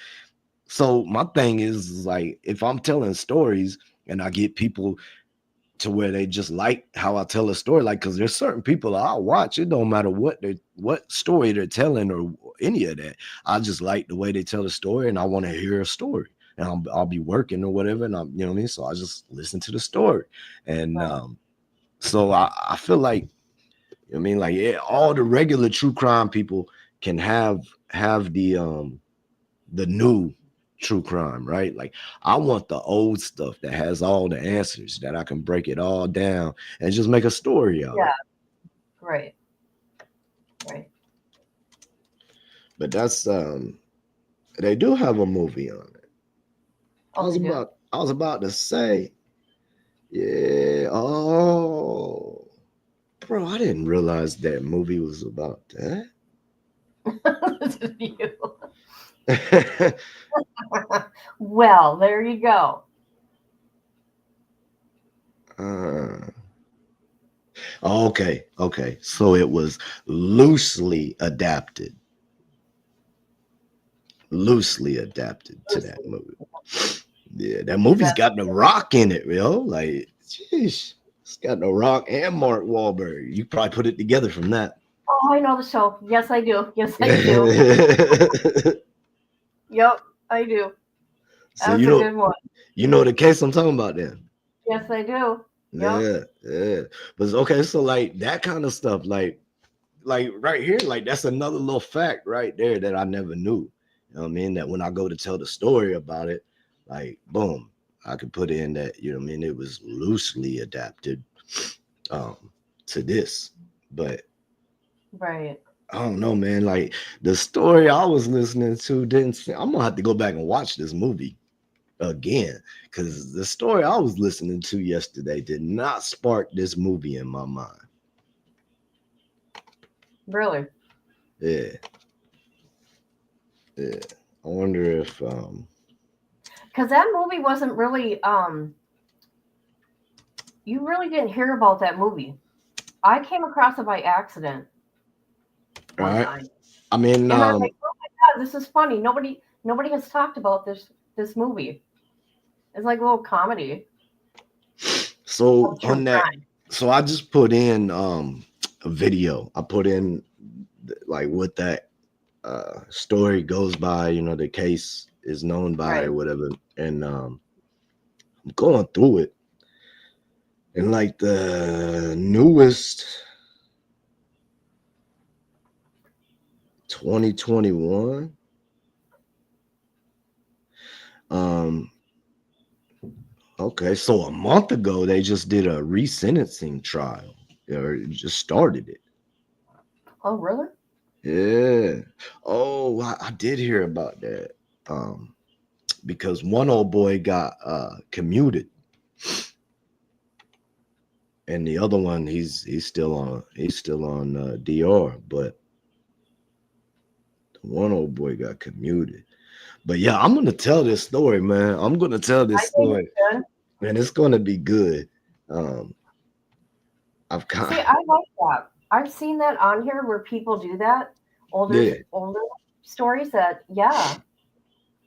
So my thing is like, if I'm telling stories and I get people to where they just like how I tell a story, like, because there's certain people I'll watch. It don't matter what story they're telling or any of that. I just like the way they tell the story, and I want to hear a story. And I'll be working or whatever, and I'm, you know what I mean. So I just listen to the story, and Right. so I feel like, you know what I mean, like, yeah, all the regular true crime people can have the new true crime, right? Like, I want the old stuff that has all the answers, that I can break it all down and just make a story out of Yeah. it. Right. Right. But that's they do have a movie on it. Oh, they do. I was about to say, yeah, oh bro, I didn't realize that movie was about that. This is you. Well, there you go. uh, okay, okay. So it was loosely adapted to that movie. Yeah, that movie's got The Rock in it, yo. Like, jeez, it's got The Rock and Mark Wahlberg. You probably put it together from that. Oh, I know the show. Yes, I do. Yes, I do. Yep, I do. So That's a good one. you know the case I'm talking about then. Yes, I do. Yep. Yeah, yeah. But it's okay, so like that kind of stuff, like right here, like that's another little fact right there that I never knew. You know what I mean? That when I go to tell the story about it, like boom, I could put in that, you know what I mean, it was loosely adapted to this. But Right. I don't know, man. Like the story I was listening to I'm gonna have to go back and watch this movie again, because the story I was listening to yesterday did not spark this movie in my mind. Really. Yeah. Yeah. I wonder if Because that movie wasn't really you really didn't hear about that movie. I came across it by accident all one right. time. I mean, And I'm like, oh my God, this is funny. Nobody has talked about this movie. It's like a little comedy. so Of true on that, crime. so I just put in a video. I put in like what that story goes by, you know, the case is known by or Right. whatever. And I'm going through it. And like the newest 2021, okay, so a month ago they just did a resentencing trial, or just started it. Oh, really? Yeah. Oh, I did hear about that. Because one old boy got commuted, and the other one he's still on DR, but the one old boy got commuted. But yeah, I'm gonna tell this story, man. I'm gonna tell I this think story, it's good. and it's gonna be good. Um, I've kind See, I like that. I've seen that on here where people do that. yeah. Older stories that, yeah.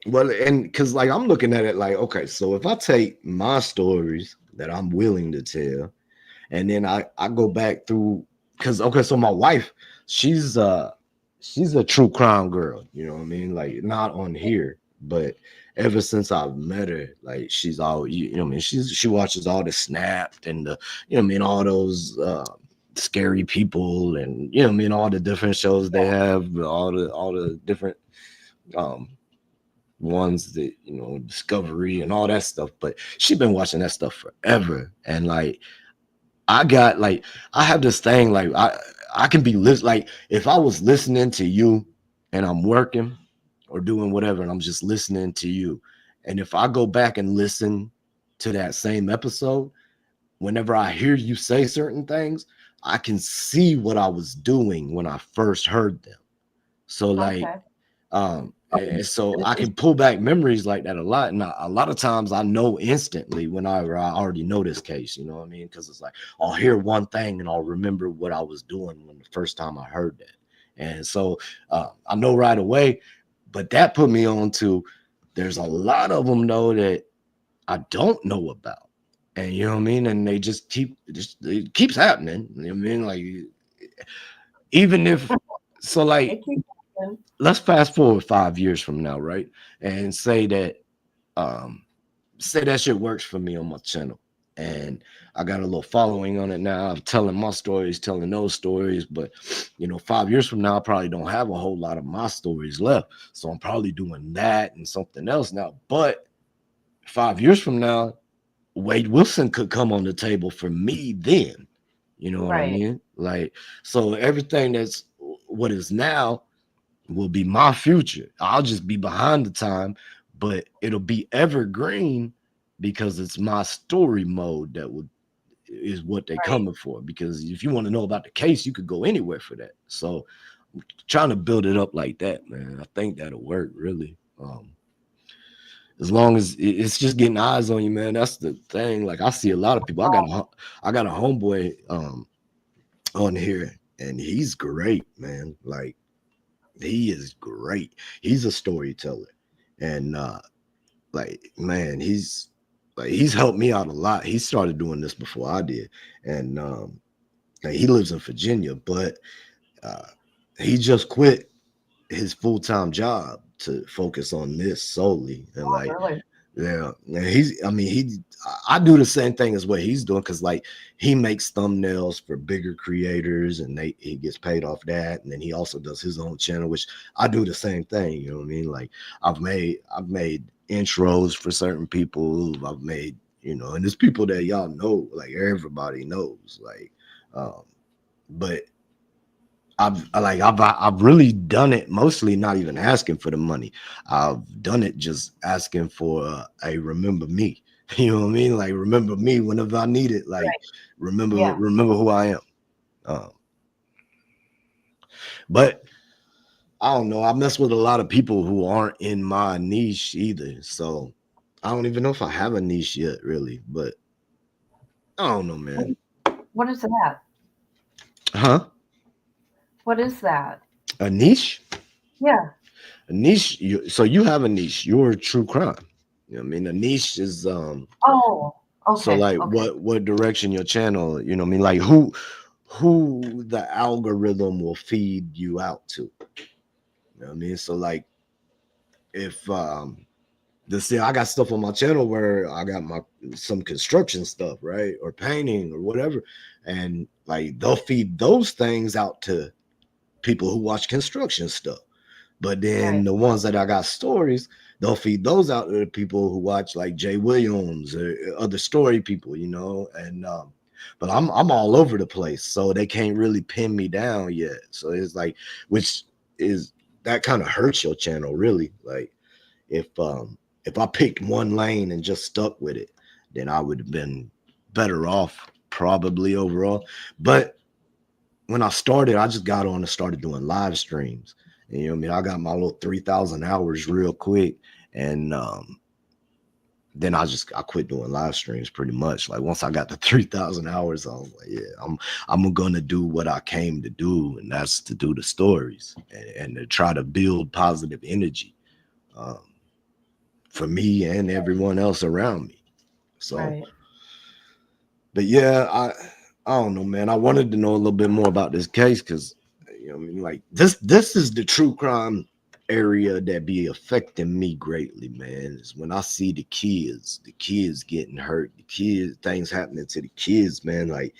Well, and because like I'm looking at it like, okay, so if I take my stories that I'm willing to tell, and then I go back through, because okay, so my wife, she's a true crime girl, you know what I mean? Like not on here, but ever since I've met her, like she's all, you know what I mean, she watches all the Snapped and the, you know what I mean, all those scary people, and you know what I mean, all the different shows they have, all the different um ones that, you know, Discovery and all that stuff. But she's been watching that stuff forever, and like I have this thing, like I can be like if I was listening to you and I'm working or doing whatever, and I'm just listening to you, and if I go back and listen to that same episode, whenever I hear you say certain things, I can see what I was doing when I first heard them. So like Okay. and so I can pull back memories like that a lot. And a lot of times I know instantly whenever I already know this case, you know what I mean? Because it's like I'll hear one thing and I'll remember what I was doing when the first time I heard that. And so I know right away, but that put me on to there's a lot of them though that I don't know about. And you know what I mean? And they just it keeps happening. You know what I mean? Like, even if so, like, It keeps happening. let's fast forward 5 years from now, right? And um say that shit works for me on my channel. And I got a little following on it now. I'm telling my stories, telling those stories. But 5 years from now, I probably don't have a whole lot of my stories left. So I'm probably doing that and something else now. But 5 years from now, Wade Wilson could come on the table for me then. You know what I Right. mean? Like, so everything that's what is now will be my future. I'll just be behind the time, but it'll be evergreen because it's my story mode is what they're Right. coming for. Because if you want to know about the case, you could go anywhere for that. So trying to build it up like that, man. I think that'll work really. As long as it's just getting eyes on you, man. That's the thing. Like, I see a lot of people. I got a homeboy on here, and he's great, man. Like, he is great. He's a storyteller, and like, man, he's helped me out a lot. He started doing this before I did, and like, he lives in Virginia, but uh, he just quit his full-time job to focus on this solely. And Oh, like, really? yeah, and I do the same thing as what he's doing, because like, he makes thumbnails for bigger creators, and he gets paid off that. And then he also does his own channel, which I do the same thing. You know what I mean? Like, I've made intros for certain people. I've made, and there's people that y'all know, like, everybody knows, like, but I've really done it mostly not even asking for the money. I've done it just asking for a remember me. You know what I mean? Like, remember me whenever I need it. Like, Right. remember Yeah. who I am. But I don't know. I mess with a lot of people who aren't in my niche either. So I don't even know if I have a niche yet, really. But I don't know, man. What is that? Huh? What is that? A niche? Yeah. A niche. So you have a niche. You're true crime. You know what I mean? A niche is Oh, so okay. like, Okay. what direction your channel, you know what I mean? Like, who the algorithm will feed you out to. You know what I mean? So like, if I got stuff on my channel where I got some construction stuff, right? Or painting or whatever. And like, they'll feed those things out to people who watch construction stuff. But then Right. the ones that I got stories, they'll feed those out to the people who watch like Jay Williams or other story people, and but I'm all over the place, so they can't really pin me down yet. So it's like, which is that kind of hurts your channel, really. Like, if I picked one lane and just stuck with it, then I would have been better off probably overall. But when I started, I just got on and started doing live streams. And, you know what I mean? I got my little 3,000 hours real quick. And then I quit doing live streams pretty much. Like, once I got to 3,000 hours, I was like, yeah, I'm gonna do what I came to do, and that's to do the stories and to try to build positive energy for me and everyone else around me. So, Right. but yeah, I don't know, man. I wanted to know a little bit more about this case, because I mean, like, this is the true crime area that be affecting me greatly, man. Is when I see the kids getting hurt, things happening to the kids, man. Like,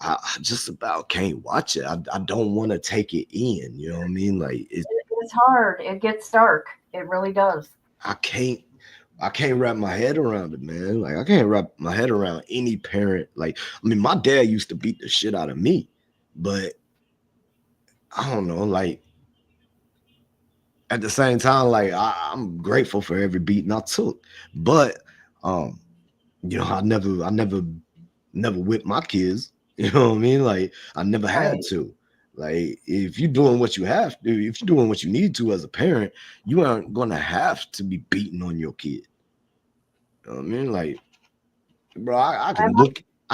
I just about can't watch it. I don't want to take it in. You know what I mean? Like, It's hard. It gets dark. It really does. I can't wrap my head around it, man. Like, I can't wrap my head around any parent. Like, I mean, my dad used to beat the shit out of me, but I don't know, like, at the same time, like, I'm grateful for every beating I took. But I never whipped my kids. You know what I mean? Like, I never had Right. to. Like, if you're doing what you have to, if you're doing what you need to as a parent, you aren't gonna have to be beating on your kid. You know what I mean? Like, bro, I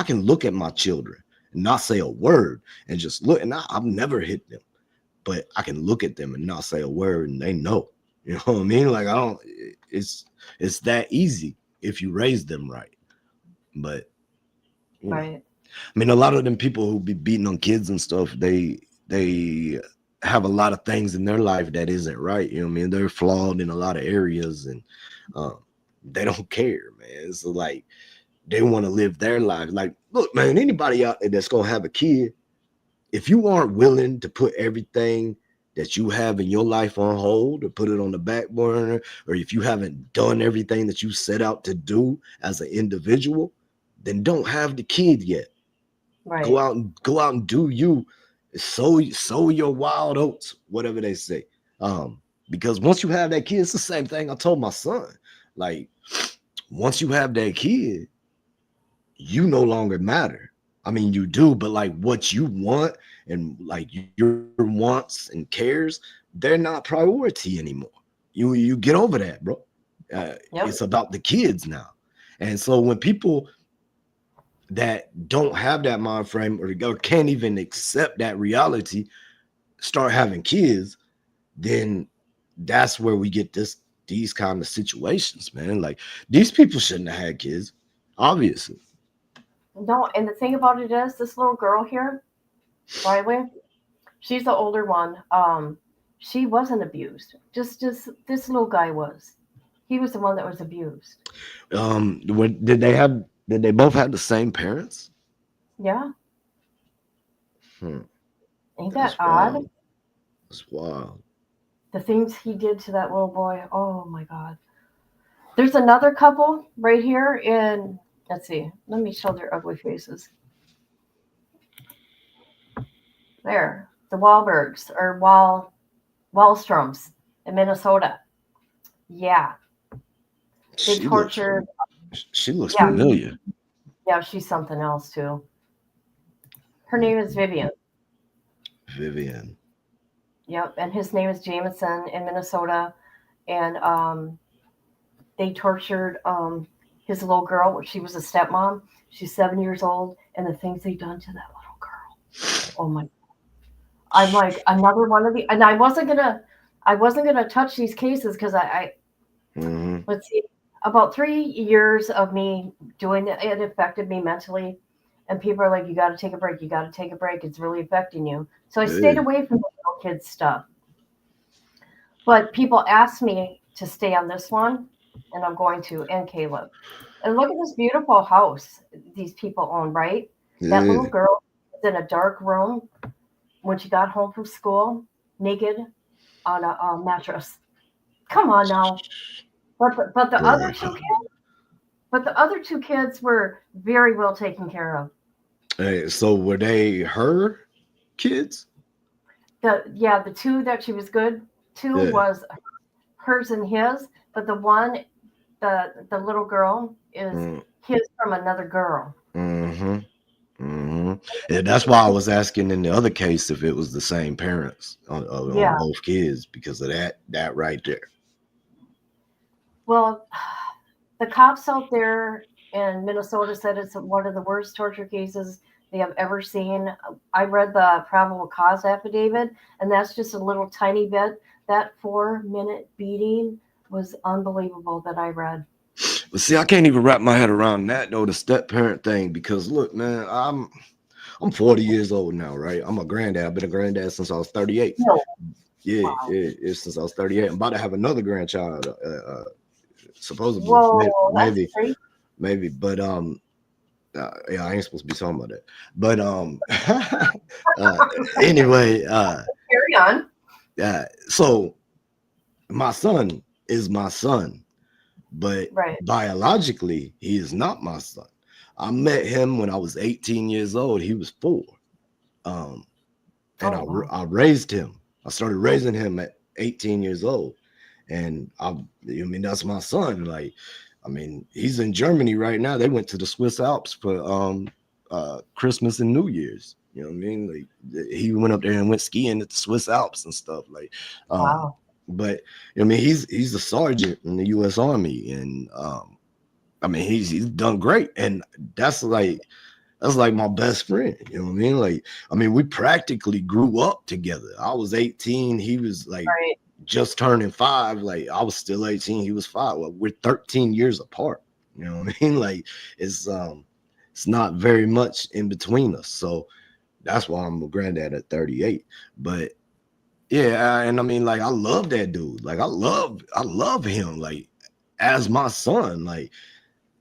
can look at my children and not say a word and just look, and I've never hit them, but I can look at them and not say a word, and they know. You know what I mean? Like I don't. It's that easy if you raise them right. But you know, Right. I mean, a lot of them people who be beating on kids and stuff, they have a lot of things in their life that isn't right. You know what I mean? They're flawed in a lot of areas, and um, they don't care, man. So like they want to live their life. Like, look, man, anybody out there that's gonna have a kid, if you aren't willing to put everything that you have in your life on hold or put it on the back burner, or if you haven't done everything that you set out to do as an individual, then don't have the kid yet. Right. Go out and do you. Sow your wild oats, whatever they say. Because once you have that kid, it's the same thing I told my son. Like, once you have that kid, you no longer matter. I mean, you do, but like what you want and like your wants and cares, they're not priority anymore. You get over that, bro. Yep. It's about the kids now. And so when people that don't have that mind frame or can't even accept that reality start having kids, then that's where we get these kind of situations, man. Like these people shouldn't have had kids, obviously. No, and the thing about it is, this little girl here, Riley, she's the older one. She wasn't abused. Just this little guy was. He was the one that was abused. Did they both have the same parents? Yeah, Hmm. ain't that That's odd? wild. That's wild. The things he did to that little boy. Oh my God. There's another couple right here in. Let's see. Let me show their ugly faces. There, the Wahlbergs or Wallstroms in Minnesota. Yeah, they She looks tortured. she looks Yeah, familiar. yeah, she's something else too. Her name is Vivian. Vivian. Yep, and his name is Jameson in Minnesota, and they tortured his little girl. She was a stepmom. She's 7 years old, and the things they done to that little girl. Oh my! I'm like another one of the, and I wasn't gonna touch these cases because I Hmm. let's see, about 3 years of me doing it, it affected me mentally. And people are like, you got to take a break. You got to take a break. It's really affecting you. So I stayed Yeah. away from the little kids stuff. But people asked me to stay on this one, and I'm going to, and Caleb. And look at this beautiful house these people own, right? That little Yeah. girl was in a dark room when she got home from school, naked on a mattress. Come on now. But the other two Bruh. kids, but the other two kids were very well taken care of. Hey, so were they her kids? The two that she was good to Yeah. was hers and his, but the one, the little girl is Mm, his from another girl. mm-hmm. Mm-hmm. Yeah, that's why I was asking in the other case if it was the same parents on Yeah. both kids because of that right there. Well, the cops out there in Minnesota said it's one of the worst torture cases they have ever seen. I read the probable cause affidavit, and that's just a little tiny bit. That 4-minute beating was unbelievable that I read. But see, I can't even wrap my head around that though, the step parent thing, because look, man, I'm 40 years old now, right? I'm a granddad. I've been a granddad since I was 38. No. Yeah, Wow. yeah, since I was 38. I'm about to have another grandchild, supposedly, Whoa, that's crazy. maybe, but yeah, I ain't supposed to be talking about that. But uh, anyway, Carry on. so my son is my son, but Right. biologically, he is not my son. I met him when I was 18 years old. He was 4. Um, and Oh, wow. I raised him. I started raising him at 18 years old, and I mean that's my son. Like, I mean, he's in Germany right now. They went to the Swiss Alps for Christmas and New Year's. You know what I mean? Like he went up there and went skiing at the Swiss Alps and stuff. Like, Wow. but I mean, he's a sergeant in the U.S. Army, and I mean, he's done great, and that's like my best friend. You know what I mean? Like, I mean, we practically grew up together. I was 18, he was like Right. just turning 5. Like I was still 18, he was 5. Well, we're 13 years apart. You know what I mean? Like it's not very much in between us. So that's why I'm a granddad at 38. But yeah, and I mean, like I love that dude. Like I love him. Like as my son. Like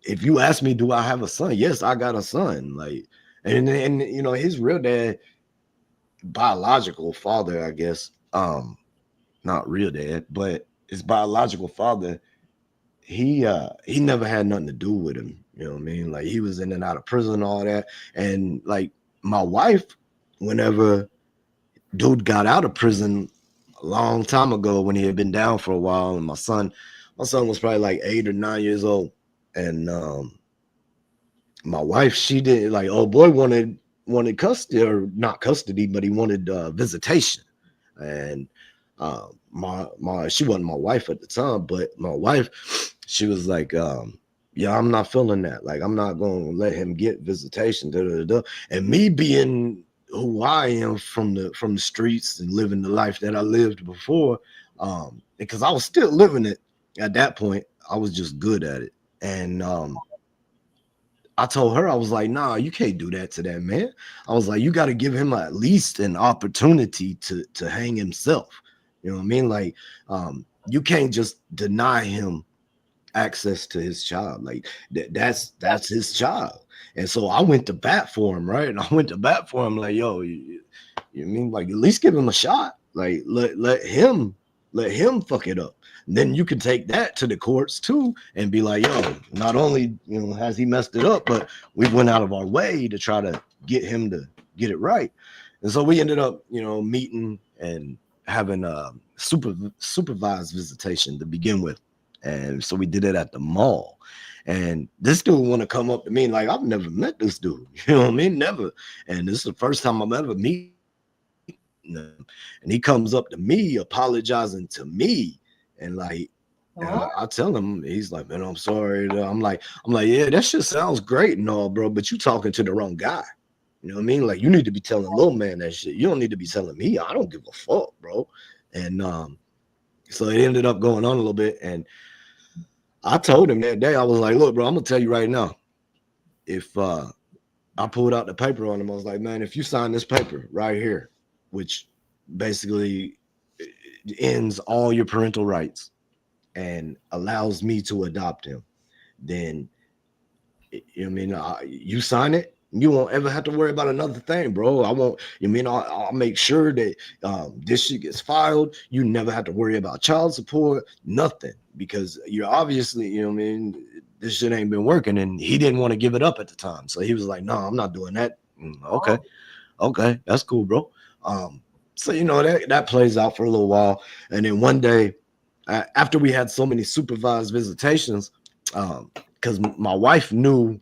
if you ask me, do I have a son? Yes, I got a son. Like and you know his real dad, biological father, I guess. Not real dad, but his biological father, he never had nothing to do with him. You know what I mean? Like he was in and out of prison, and all that. And like my wife, whenever dude got out of prison a long time ago when he had been down for a while, and my son was probably like 8 or 9 years old. And my wife, she did like old boy wanted custody, or not custody, but he wanted visitation. And my she wasn't my wife at the time, but my wife, she was like, yeah, I'm not feeling that. Like I'm not gonna let him get visitation. Da, da, da. And me being who I am from the streets and living the life that I lived before, because I was still living it at that point. I was just good at it. And I told her, I was like, nah, you can't do that to that man. I was like, you got to give him at least an opportunity to hang himself. You know what I mean? Like, you can't just deny him access to his child. Like that's his child. And so I went to bat for him, right? And I went to bat for him, like, yo, you mean like at least give him a shot? Like let him fuck it up. And then you can take that to the courts too and be like, yo, not only has he messed it up, but we went out of our way to try to get him to get it right. And so we ended up, meeting and having a supervised visitation to begin with. And so we did it at the mall. And this dude want to come up to me like, I've never met this dude. You know what I mean? Never. And this is the first time I'm ever meeting him. And he comes up to me apologizing to me. And like, I tell him, he's like, man, I'm sorry. I'm like, yeah, that shit sounds great and all, bro, but you talking to the wrong guy. You know what I mean? Like, you need to be telling little man that shit. You don't need to be telling me. I don't give a fuck, bro. And so it ended up going on a little bit. And I told him that day, I was like, look, bro, I'm gonna tell you right now. If I pulled out the paper on him, I was like, man, if you sign this paper right here, which basically ends all your parental rights and allows me to adopt him, then you sign it, you won't ever have to worry about another thing, bro. I won't, I'll make sure that this shit gets filed. You never have to worry about child support, nothing, because you're obviously, this shit ain't been working. And he didn't want to give it up at the time. So he was like, no, I'm not doing that. Okay, that's cool, bro. So, that plays out for a little while. And then one day, after we had so many supervised visitations, because my wife knew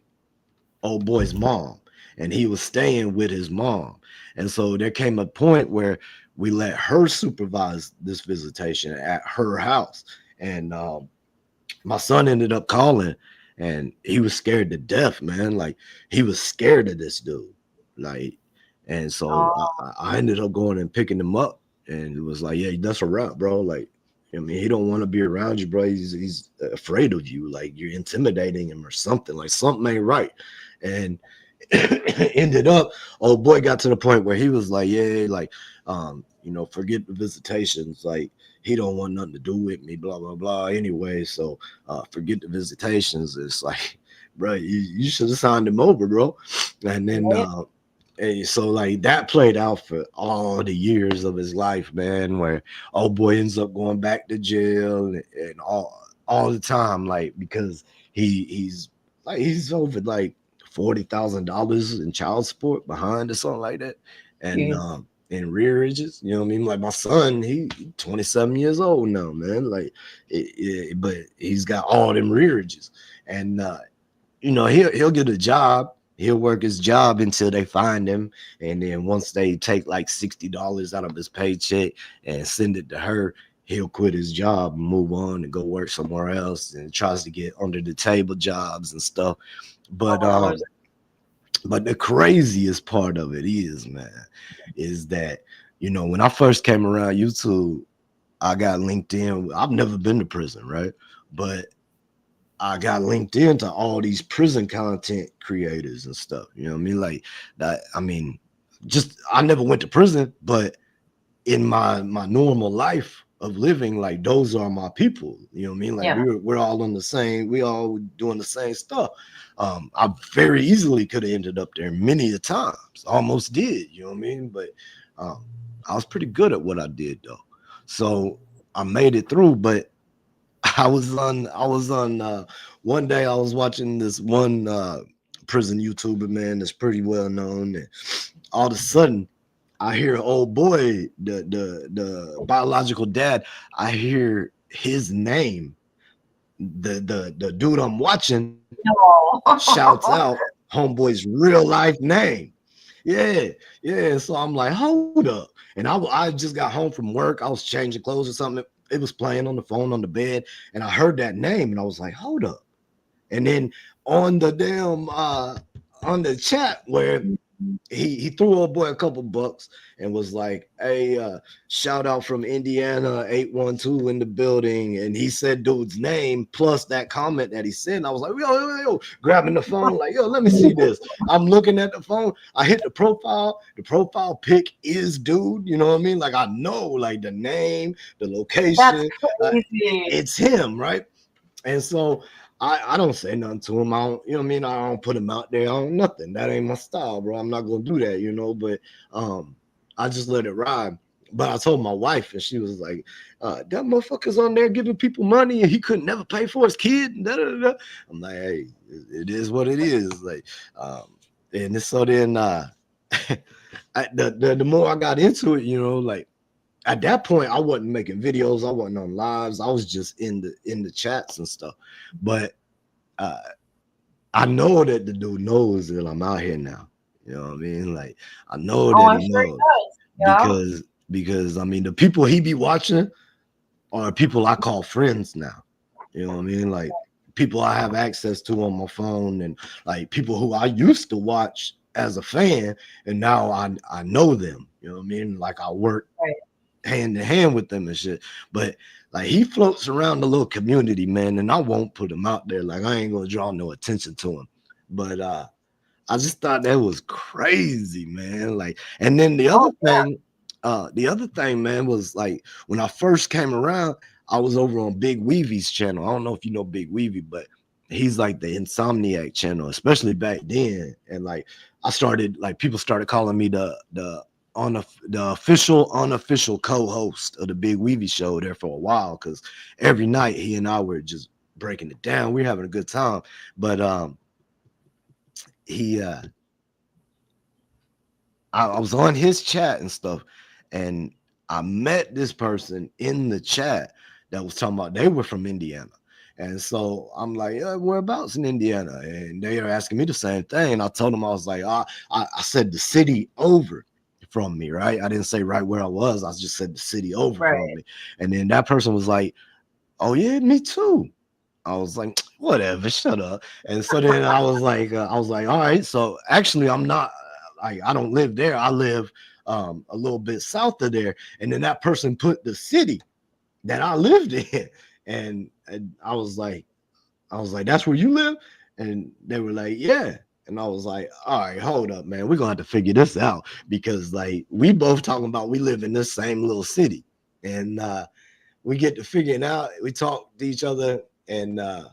old boy's mom and he was staying with his mom. And so there came a point where we let her supervise this visitation at her house. And my son ended up calling and he was scared to death, man. Like he was scared of this dude. Like, and so I ended up going and picking him up and it was like, yeah, that's a wrap, bro. Like, he don't want to be around you, bro. He's afraid of you. Like you're intimidating him or something. Like something ain't right. And ended up, old boy got to the point where he was like, yeah, like, forget the visitations. Like he don't want nothing to do with me, blah, blah, blah. Anyway, so forget the visitations. It's like, bro, you should have signed him over, bro. And then, and so like that played out for all the years of his life, man, where old boy ends up going back to jail and all the time, like because he's over like $40,000 in child support behind or something like that. And in rearages, you know what I mean? Like my son, he 27 years old now, man. Like but he's got all them rearages. And he'll get a job. He'll work his job until they find him. And then once they take like $60 out of his paycheck and send it to her, he'll quit his job and move on and go work somewhere else and tries to get under the table jobs and stuff. But the craziest part of it is, man, is that, when I first came around YouTube, I got linked in. I've never been to prison, right? But I got linked into all these prison content creators and stuff. You know what I mean? Like that. I mean, just I never went to prison, but in my normal life of living, like those are my people. You know what I mean? Like Yeah. we're all on the same. We all doing the same stuff. I very easily could have ended up there many a times. Almost did. You know what I mean? But I was pretty good at what I did though. So I made it through. But I was on one day I was watching this one prison YouTuber, man, that's pretty well known, and all of a sudden I hear old boy, the biological dad, I hear his name. The dude I'm watching No. shouts out homeboy's real life name. Yeah, yeah. So I'm like, hold up. And I just got home from work. I was changing clothes or something. It was playing on the phone on the bed, and I heard that name, and I was like, hold up. And then on the damn on the chat where he threw old boy a couple bucks and was like, hey, shout out from Indiana 812 in the building. And he said dude's name plus that comment that he said. And I was like, yo, grabbing the phone, like, yo, let me see this. I'm looking at the phone. I hit the profile. The profile pic is dude. You know what I mean? Like, I know like the name, the location. That's crazy. It's him, right? And so I don't say nothing to him. I don't, you know what I mean? I don't put him out there. I don't nothing. That ain't my style, bro. I'm not gonna do that, you know. But I just let it ride. But I told my wife, and she was like, that motherfucker's on there giving people money and he couldn't never pay for his kid. Da, da, da, da. I'm like, hey, it is what it is. Like, and so then the more I got into it, you know, like at that point, I wasn't making videos, I wasn't on lives, I was just in the chats and stuff. But I know that the dude knows that I'm out here now. You know what I mean? Like I know that I'm he sure he knows does. Yeah. because I mean the people he be watching are people I call friends now. You know what I mean? Like people I have access to on my phone, and like people who I used to watch as a fan, and now I know them. You know what I mean? Like I work Right. hand in hand with them and shit. But like he floats around the little community, man, and I won't put him out there. Like I ain't gonna draw no attention to him. But I just thought that was crazy, man. Like, and then the other thing, man, was like when I first came around, I was over on Big Weevy's channel. I don't know if you know Big Weevy, but he's like the Insomniac channel, especially back then. And like I started, like people started calling me the official unofficial co-host of the Big Weevy show there for a while, because every night he and I were just breaking it down. We were having a good time. But he I was on his chat and stuff, and I met this person in the chat that was talking about they were from Indiana. And so I'm like, yeah, whereabouts in Indiana? And they are asking me the same thing. I told them, I was like, I said the city over from me, right? I didn't say right where I was. I just said the city over from Right. me. And then that person was like, oh yeah, me too. I was like, whatever, shut up. And so then I was like, all right. So actually, I'm not like I don't live there. I live a little bit south of there. And then that person put the city that I lived in, and I was like, that's where you live? And they were like, yeah. And I was like, all right, hold up, man. We're gonna have to figure this out because like we both talking about we live in this same little city. And we get to figuring out, we talk to each other, and I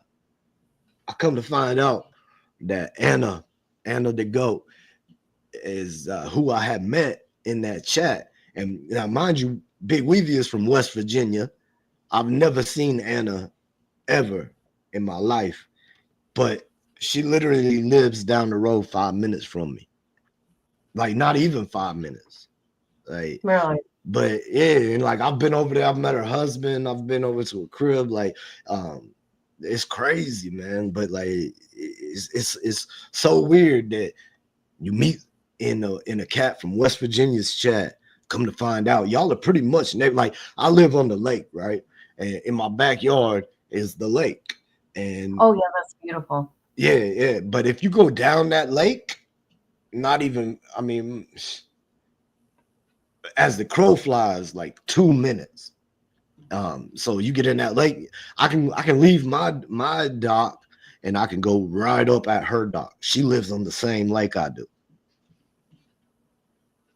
come to find out that Anna the GOAT is who I had met in that chat. And now, mind you, Big Weevy is from West Virginia. I've never seen Anna ever in my life, but she literally lives down the road 5 minutes from me. Like not even 5 minutes. Like, Really. but yeah, and like I've been over there, I've met her husband, I've been over to a crib, like it's crazy, man. But like it's so weird that you meet in a cat from West Virginia's chat. Come to find out, y'all are pretty much like I live on the lake, right? And in my backyard is the lake. And Oh yeah, that's beautiful. yeah. But if you go down that lake, not even, I mean, as the crow flies, like 2 minutes. So you get in that lake, I can leave my dock and I can go right up at her dock. She lives on the same lake I do.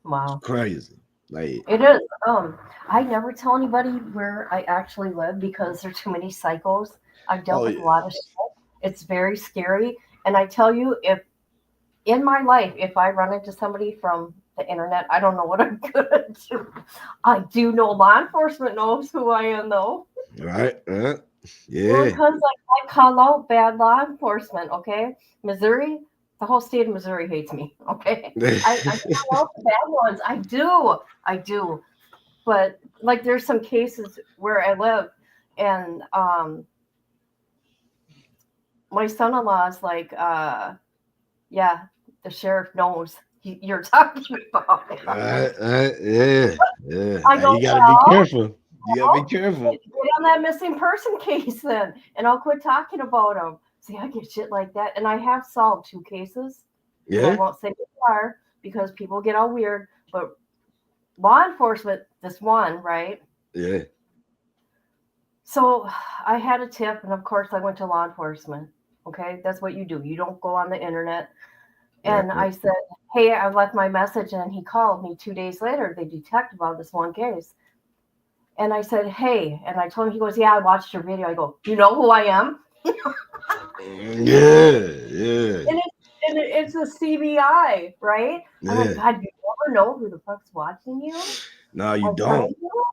Wow. Crazy. Like, It is. I never tell anybody where I actually live because there's too many psychos. I've dealt oh with a yeah. lot of shit. It's very scary. And I tell you, if in my life, if I run into somebody from the internet, I don't know what I'm gonna do. I do know law enforcement knows who I am though. Right. Well, Yeah. because like I call out bad law enforcement, okay? Missouri, the whole state of Missouri hates me, okay? I call out the bad ones. I do. I do. But like there's some cases where I live and my son-in-law is like, yeah, the sheriff knows you're talking about him. Yeah. Yeah. I Now go, you gotta be well, careful. You gotta be careful. get on that missing person case then, and I'll quit talking about him. See, I get shit like that, and I have solved 2 cases, and I Yeah. won't say what they are because people get all weird. But law enforcement, this one, right? Yeah. So I had a tip, and of course, I went to law enforcement. Okay, that's what you do. You don't go on the internet. Right. And I said, hey, I left my message, and he called me 2 days later. The detective on this one case. And I said, hey, and I told him, he goes, yeah, I watched your video. I go, you know who I am? Yeah. Yeah. And it's a CBI, right? I'm like, Yeah. God, you never know who the fuck's watching you No, you or telling don't. you.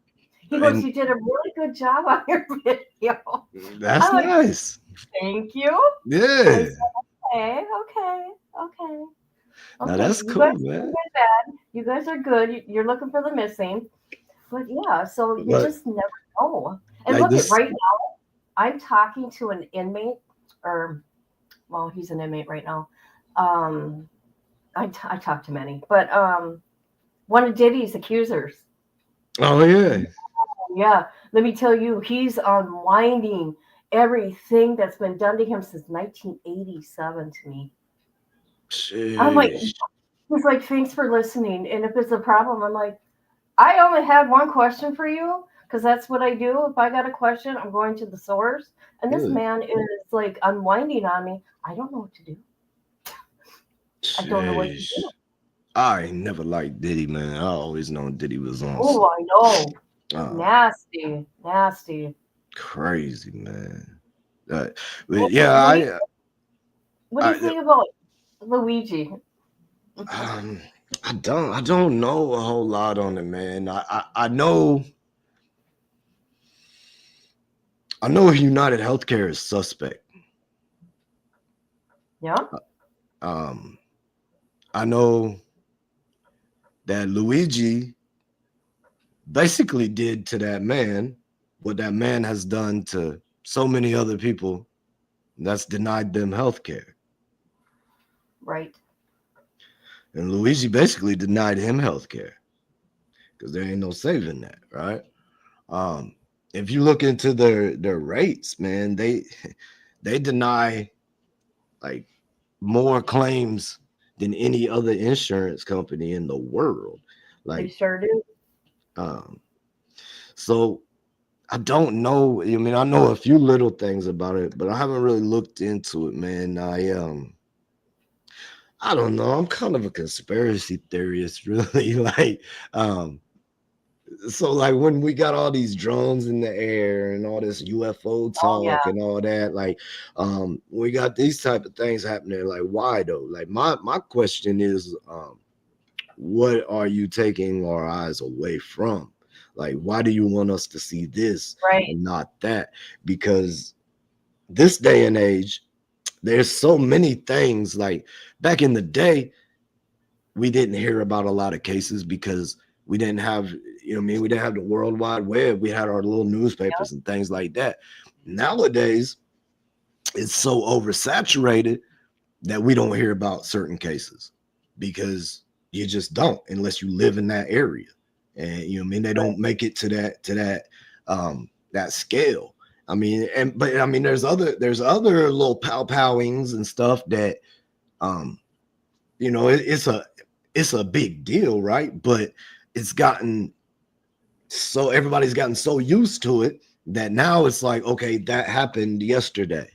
He goes, And you did a really good job on your video. that's I'm like, nice. thank you. I Yeah. said, okay. Now Okay, that's you guys cool, are man. bad. You guys are good. You're looking for the missing. But yeah, so you But just never know. And like look at this, right now, I'm talking to an inmate, or well, he's an inmate right now. Um, I talk to many, but one of Diddy's accusers. oh yeah. Yeah, let me tell you, he's unwinding everything that's been done to him since 1987 to me. I'm like, Sheesh. he's like, thanks for listening. And if it's a problem, I'm like, I only had one question for you because that's what I do. If I got a question, I'm going to the source. And this Yeah. man is like unwinding on me. I don't know what to do. I don't know what to Sheesh. do. I ain't never liked Diddy, man. I always known Diddy was on some Oh, I know. uh, Nasty. crazy, man. But What, yeah, what do you what do you I, think about Luigi? um, I don't know a whole lot on it, man. I know United Healthcare is suspect. Yeah, Um, I know that Luigi basically did to that man what that man has done to so many other people that's denied them health care. right. And Luigi basically denied him health care because there ain't no saving that, right? Um, if you look into their rates, man, they deny like more claims than any other insurance company in the world. They Like, sure do. um, so I don't know. I mean, I know a few little things about it, but I haven't really looked into it, man. I don't know. I'm kind of a conspiracy theorist, really. Like, um, so like when we got all these drones in the air and all this UFO Oh yeah, talk and all that, like, we got these type of things happening. Like, why though? Like, my question is, what are you taking our eyes away from? Like, why do you want us to see this right. and not that? Because this day and age, there's so many things. Like back in the day, we didn't hear about a lot of cases because we didn't have, I mean, we didn't have the World Wide Web. We had our little Yeah, newspapers and things like that. Nowadays, it's so oversaturated that we don't hear about certain cases because you just don't unless you live in that area. And I mean, they right. don't make it to that scale. I mean, but I mean, there's other little powings and stuff that um it's a big deal, right? But it's gotten so everybody's gotten so used to it that now it's like, okay, that happened yesterday.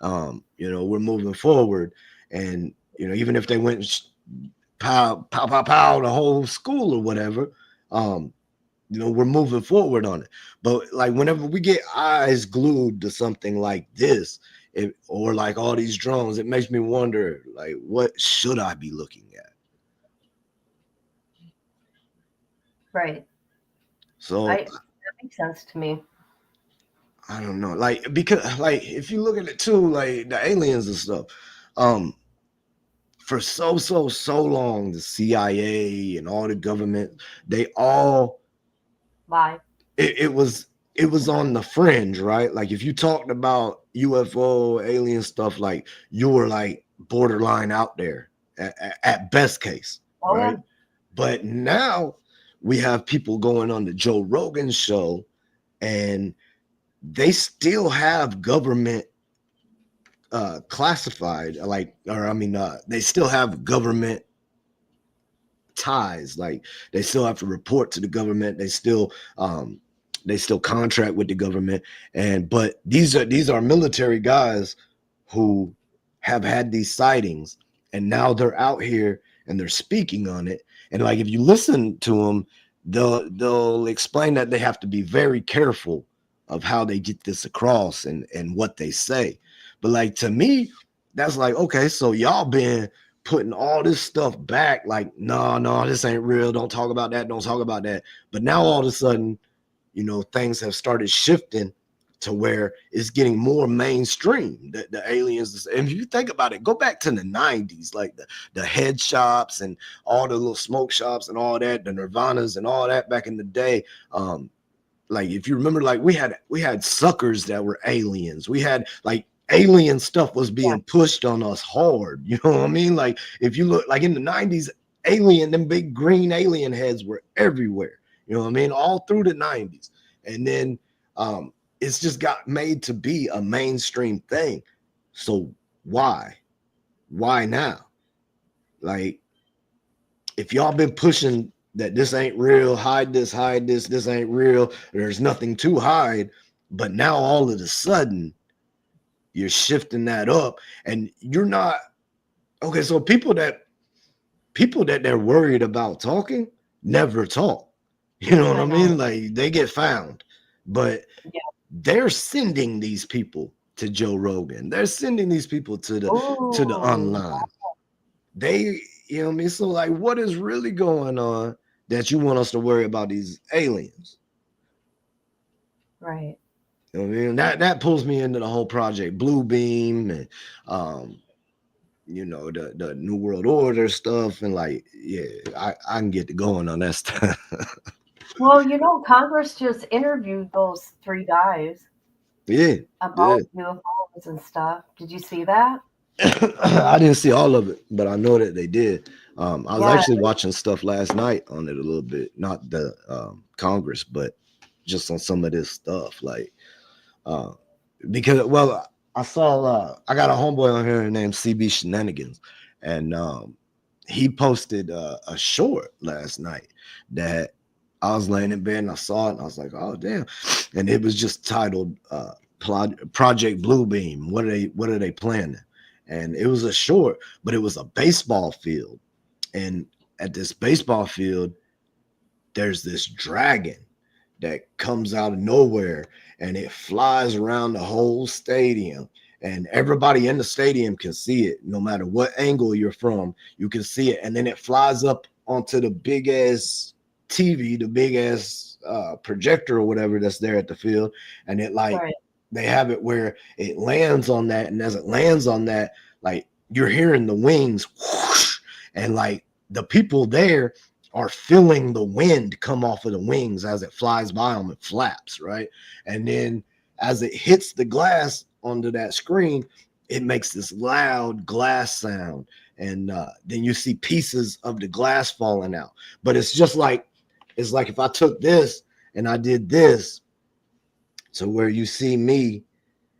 We're moving forward, and even if they went pow pow pow pow the whole school or whatever, um, we're moving forward on it. But like whenever we get eyes glued to something like this, or like all these drones, it makes me wonder, like, what should I be looking at? Right. So That makes sense to me. I don't know, like, because like if you look at it too, like the aliens and stuff, um, for so long, the CIA and all the government, they all Bye. it was on the fringe, right? Like if you talked about UFO alien stuff, like you were like borderline out there at best case, Oh yeah. right? But now we have people going on the Joe Rogan show, and they still have government classified, like, or I mean, they still have government ties. Like they still have to report to the government. They still contract with the government, but these are military guys who have had these sightings, and now they're out here and they're speaking on it. And like if you listen to them, they'll explain that they have to be very careful of how they get this across and what they say. But like to me, that's like, okay, so y'all been putting all this stuff back, like, no, this ain't real. Don't talk about that. Don't talk about that. But now all of a sudden, things have started shifting to where it's getting more mainstream. The aliens, and if you think about it, go back to the 90s, like the head shops and all the little smoke shops and all that, the Nirvanas and all that back in the day. Like if you remember, like we had suckers that were aliens. We had like alien stuff was being pushed on us hard. You know what I mean? Like if you look like in the 90s, them big green alien heads were everywhere. You know what I mean? All through the 90s. And then it's just got made to be a mainstream thing. So why? Why now? Like if y'all been pushing that this ain't real, hide this, this ain't real, there's nothing to hide, but now all of a sudden you're shifting that up, and you're not okay. So people that they're worried about talking never talk. You know what I mean? Like they get found, but they're sending these people to Joe Rogan. They're sending these people to the online. They, you know what I mean? So like, what is really going on that you want us to worry about these aliens? Right. You know what I mean? That pulls me into the whole Project Blue Beam and the New World Order stuff, and like, yeah, I can get to going on that stuff. Well, Congress just interviewed those 3 guys about UFOs and stuff. Did you see that? I didn't see all of it, but I know that they did. I was actually watching stuff last night on it a little bit, not the Congress, but just on some of this stuff, like because I saw I got a homeboy on here named CB Shenanigans, and he posted a short last night that I was laying in bed and I saw it and I was like, oh damn, and it was just titled Project Blue Beam. What are they planning? And it was a short, but it was a baseball field, and at this baseball field there's this dragon that comes out of nowhere, and it flies around the whole stadium, and everybody in the stadium can see it. No matter what angle you're from, you can see it. And then it flies up onto the big ass TV, the big ass projector or whatever that's there at the field, and it they have it where it lands on that, and as it lands on that, like you're hearing the wings whoosh, and like the people there are feeling the wind come off of the wings as it flies by them and flaps, right? And then as it hits the glass onto that screen, it makes this loud glass sound, and then you see pieces of the glass falling out. But it's like if I took this and I did this, so where you see me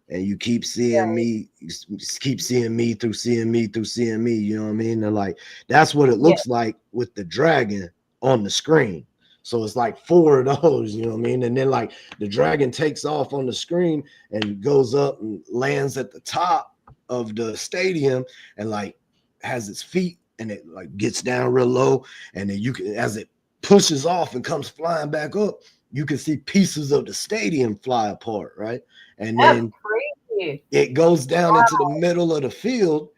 and you keep seeing me, you keep seeing me through seeing me through seeing me, you know what I mean? And like that's what it looks like with the dragon on the screen. So it's like 4 of those, you know what I mean? And then like the dragon takes off on the screen and goes up and lands at the top of the stadium and like has its feet and it like gets down real low. And then you can, as it pushes off and comes flying back up, you can see pieces of the stadium fly apart, right? And That's then crazy. it goes down into the middle of the field,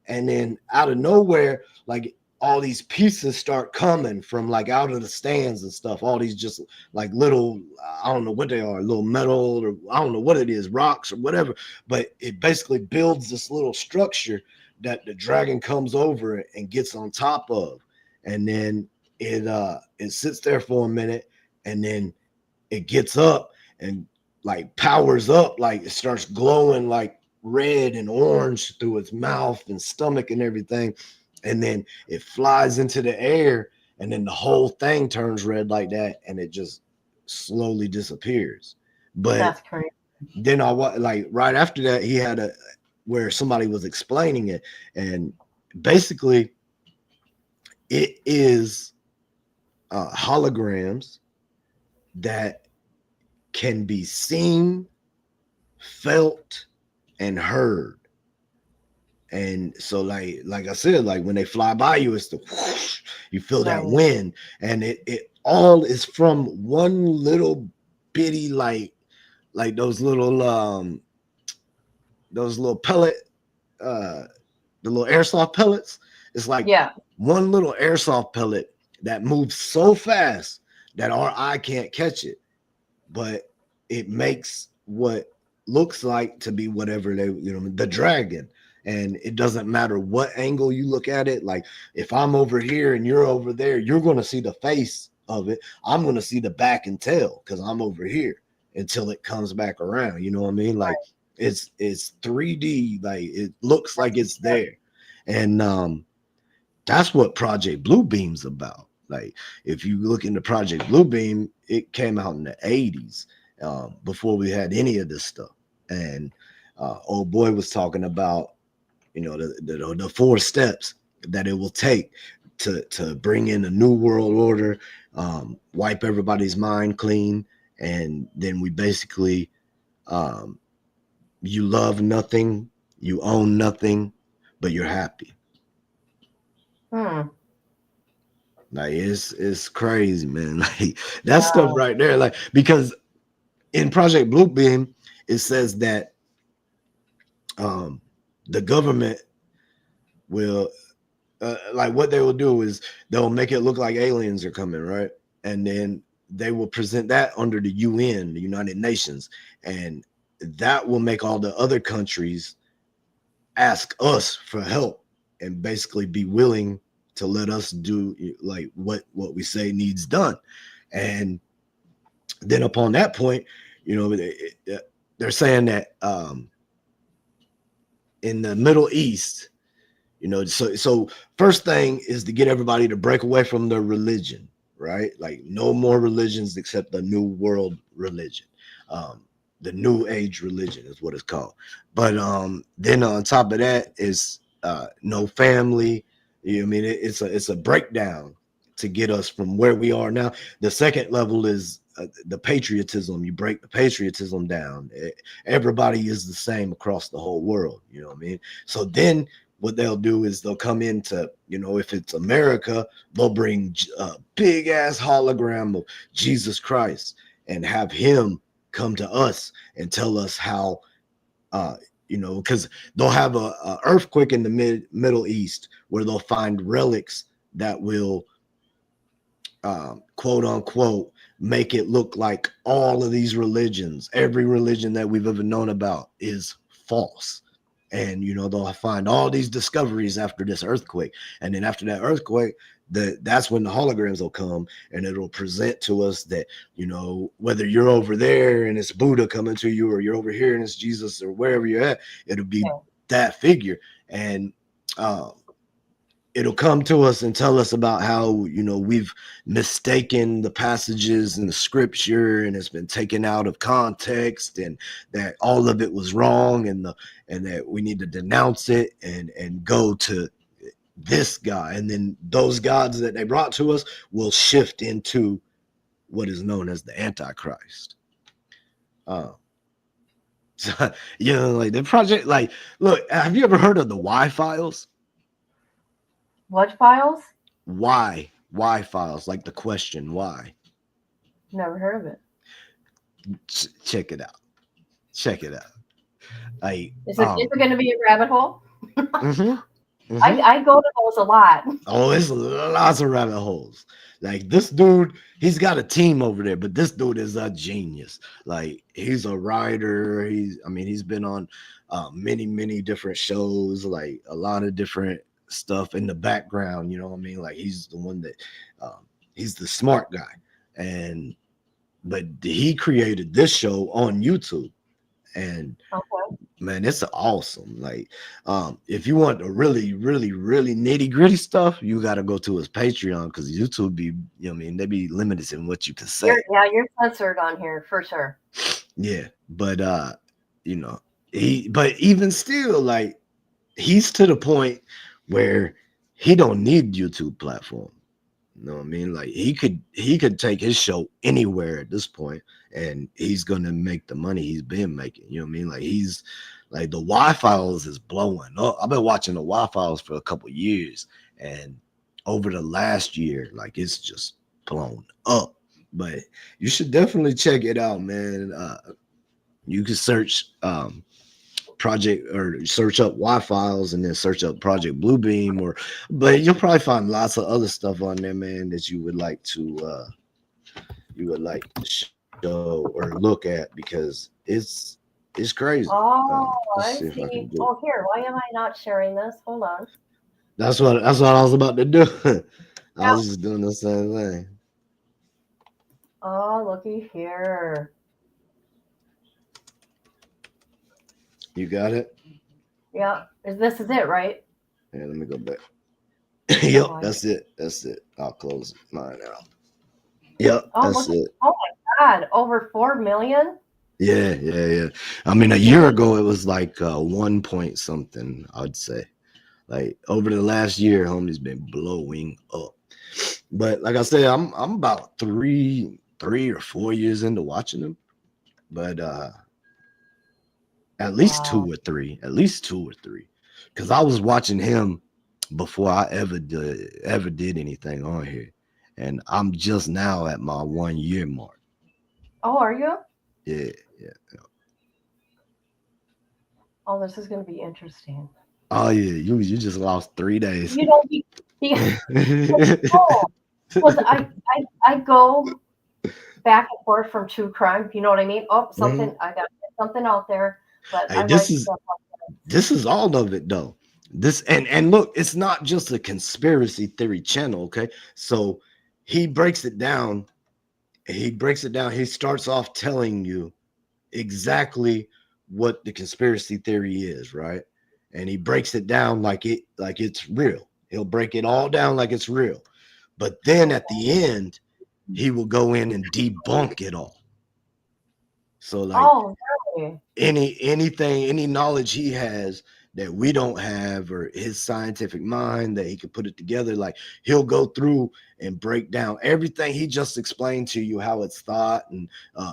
and then out of nowhere, like all these pieces start coming from like out of the stands and stuff. All these just like little, I don't know what they are, little metal or I don't know what it is, rocks or whatever. But it basically builds this little structure that the dragon comes over and gets on top of, and then it sits there for a minute, and then it gets up and like powers up, like it starts glowing like red and orange through its mouth and stomach and everything, and then it flies into the air, and then the whole thing turns red like that, and it just slowly disappears. But That's crazy. then like right after that, he had a where somebody was explaining it, and basically it is holograms that can be seen, felt, and heard. And so like I said, like when they fly by you, it's the whoosh, you feel that wind, and it all is from one little bitty like those little pellet the little airsoft pellets. It's like one little airsoft pellet that moves so fast that our eye can't catch it, but it makes what looks like to be whatever they, the dragon. And it doesn't matter what angle you look at it. Like if I'm over here and you're over there, you're going to see the face of it. I'm going to see the back and tail because I'm over here until it comes back around. You know what I mean? Like it's 3D. Like it looks like it's there. And that's what Project Bluebeam's about. Like if you look into Project Bluebeam, it came out in the 80s before we had any of this stuff. And old boy was talking about, the 4 steps that it will take to bring in a new world order, wipe everybody's mind clean, and then we basically you love nothing, you own nothing, but you're happy. Like it's crazy, man. Like that stuff right there, like because in Project Bluebeam it says that the government will like what they will do is they'll make it look like aliens are coming, right? And then they will present that under the UN, the United Nations, and that will make all the other countries ask us for help and basically be willing to let us do like what we say needs done. And then upon that point, they're saying that in the Middle East, so first thing is to get everybody to break away from their religion, right? Like no more religions except the new world religion. The new age religion is what it's called. But then on top of that is no family. It's a breakdown to get us from where we are now. The second level is the patriotism. You break the patriotism down. Everybody is the same across the whole world. You know what I mean? So then what they'll do is they'll come into, if it's America, they'll bring a big ass hologram of Jesus Christ and have him come to us and tell us how, because they'll have a earthquake in the Middle East where they'll find relics that will, quote unquote, make it look like all of these religions, every religion that we've ever known about is false. And, they'll find all these discoveries after this earthquake. And then after that earthquake, that's when the holograms will come and it'll present to us that, whether you're over there and it's Buddha coming to you or you're over here and it's Jesus or wherever you're at, it'll be that figure. And it'll come to us and tell us about how, we've mistaken the passages in the scripture and it's been taken out of context and that all of it was wrong and that we need to denounce it and go to this guy. And then those gods that they brought to us will shift into what is known as the Antichrist. So, you know, like the project, like, look, have you ever heard of the Y files? What files? Why files, like the question why. Never heard of it. Check it out. Check it out. Like, Is it going to be a rabbit hole? mm-hmm. I go to those a lot. Oh, it's lots of rabbit holes. Like this dude, he's got a team over there, but this dude is a genius. Like he's a writer. He's been on many different shows, like a lot of different stuff in the background. You know what I mean? Like he's the one that he's the smart guy, but he created this show on YouTube. And okay. Man, it's awesome. Like, if you want the really nitty gritty stuff, you got to go to his Patreon because YouTube be, you know, what I mean, they be limited in what you can say. You're censored on here for sure. Yeah, but you know, but even still, like, he's to the point where he don't need YouTube platform. You know what I mean? Like he could take his show anywhere at this point, and he's gonna make the money he's been making. You know what I mean? Like he's like the Y Files is blowing up. I've been watching the Y Files for a couple years, and over the last year, like it's just blown up. But you should definitely check it out, man. You can search project or search up Y Files and then search up Project Bluebeam, but you'll probably find lots of other stuff on there, man, that you would like to show or look at because it's crazy. Oh, I see. Oh, here, why am I not sharing this? Hold on. That's what I was about to do. I was just doing the same thing. Oh, looky here. You got it? Yeah. This is it, right? Yeah, let me go back. Yep, that's it. I'll close mine out. Yep, that's it. Oh my God, over 4 million? Yeah. I mean, a year ago it was like 1 point something, I'd say. Like over the last year, homie's been blowing up. But like I said, I'm about 3 or 4 years into watching him. But at least 2 or 3. Because I was watching him before I ever did anything on here. And I'm just now at my 1 year mark. Oh, are you? Yeah. Oh, this is going to be interesting. Oh yeah, you just lost 3 days. You know, because I go back and forth from true crime. You know what I mean? Oh, something I got something out there. But hey, this is all of it though. This and look, it's not just a conspiracy theory channel, okay? So he breaks it down. He starts off telling you exactly what the conspiracy theory is, right? And he breaks it down like it's real. He'll break it all down like it's real. But then at the end, he will go in and debunk it all. So like really? any knowledge he has that we don't have, or his scientific mind that he could put it together, like he'll go through and break down everything he just explained to you, how it's thought and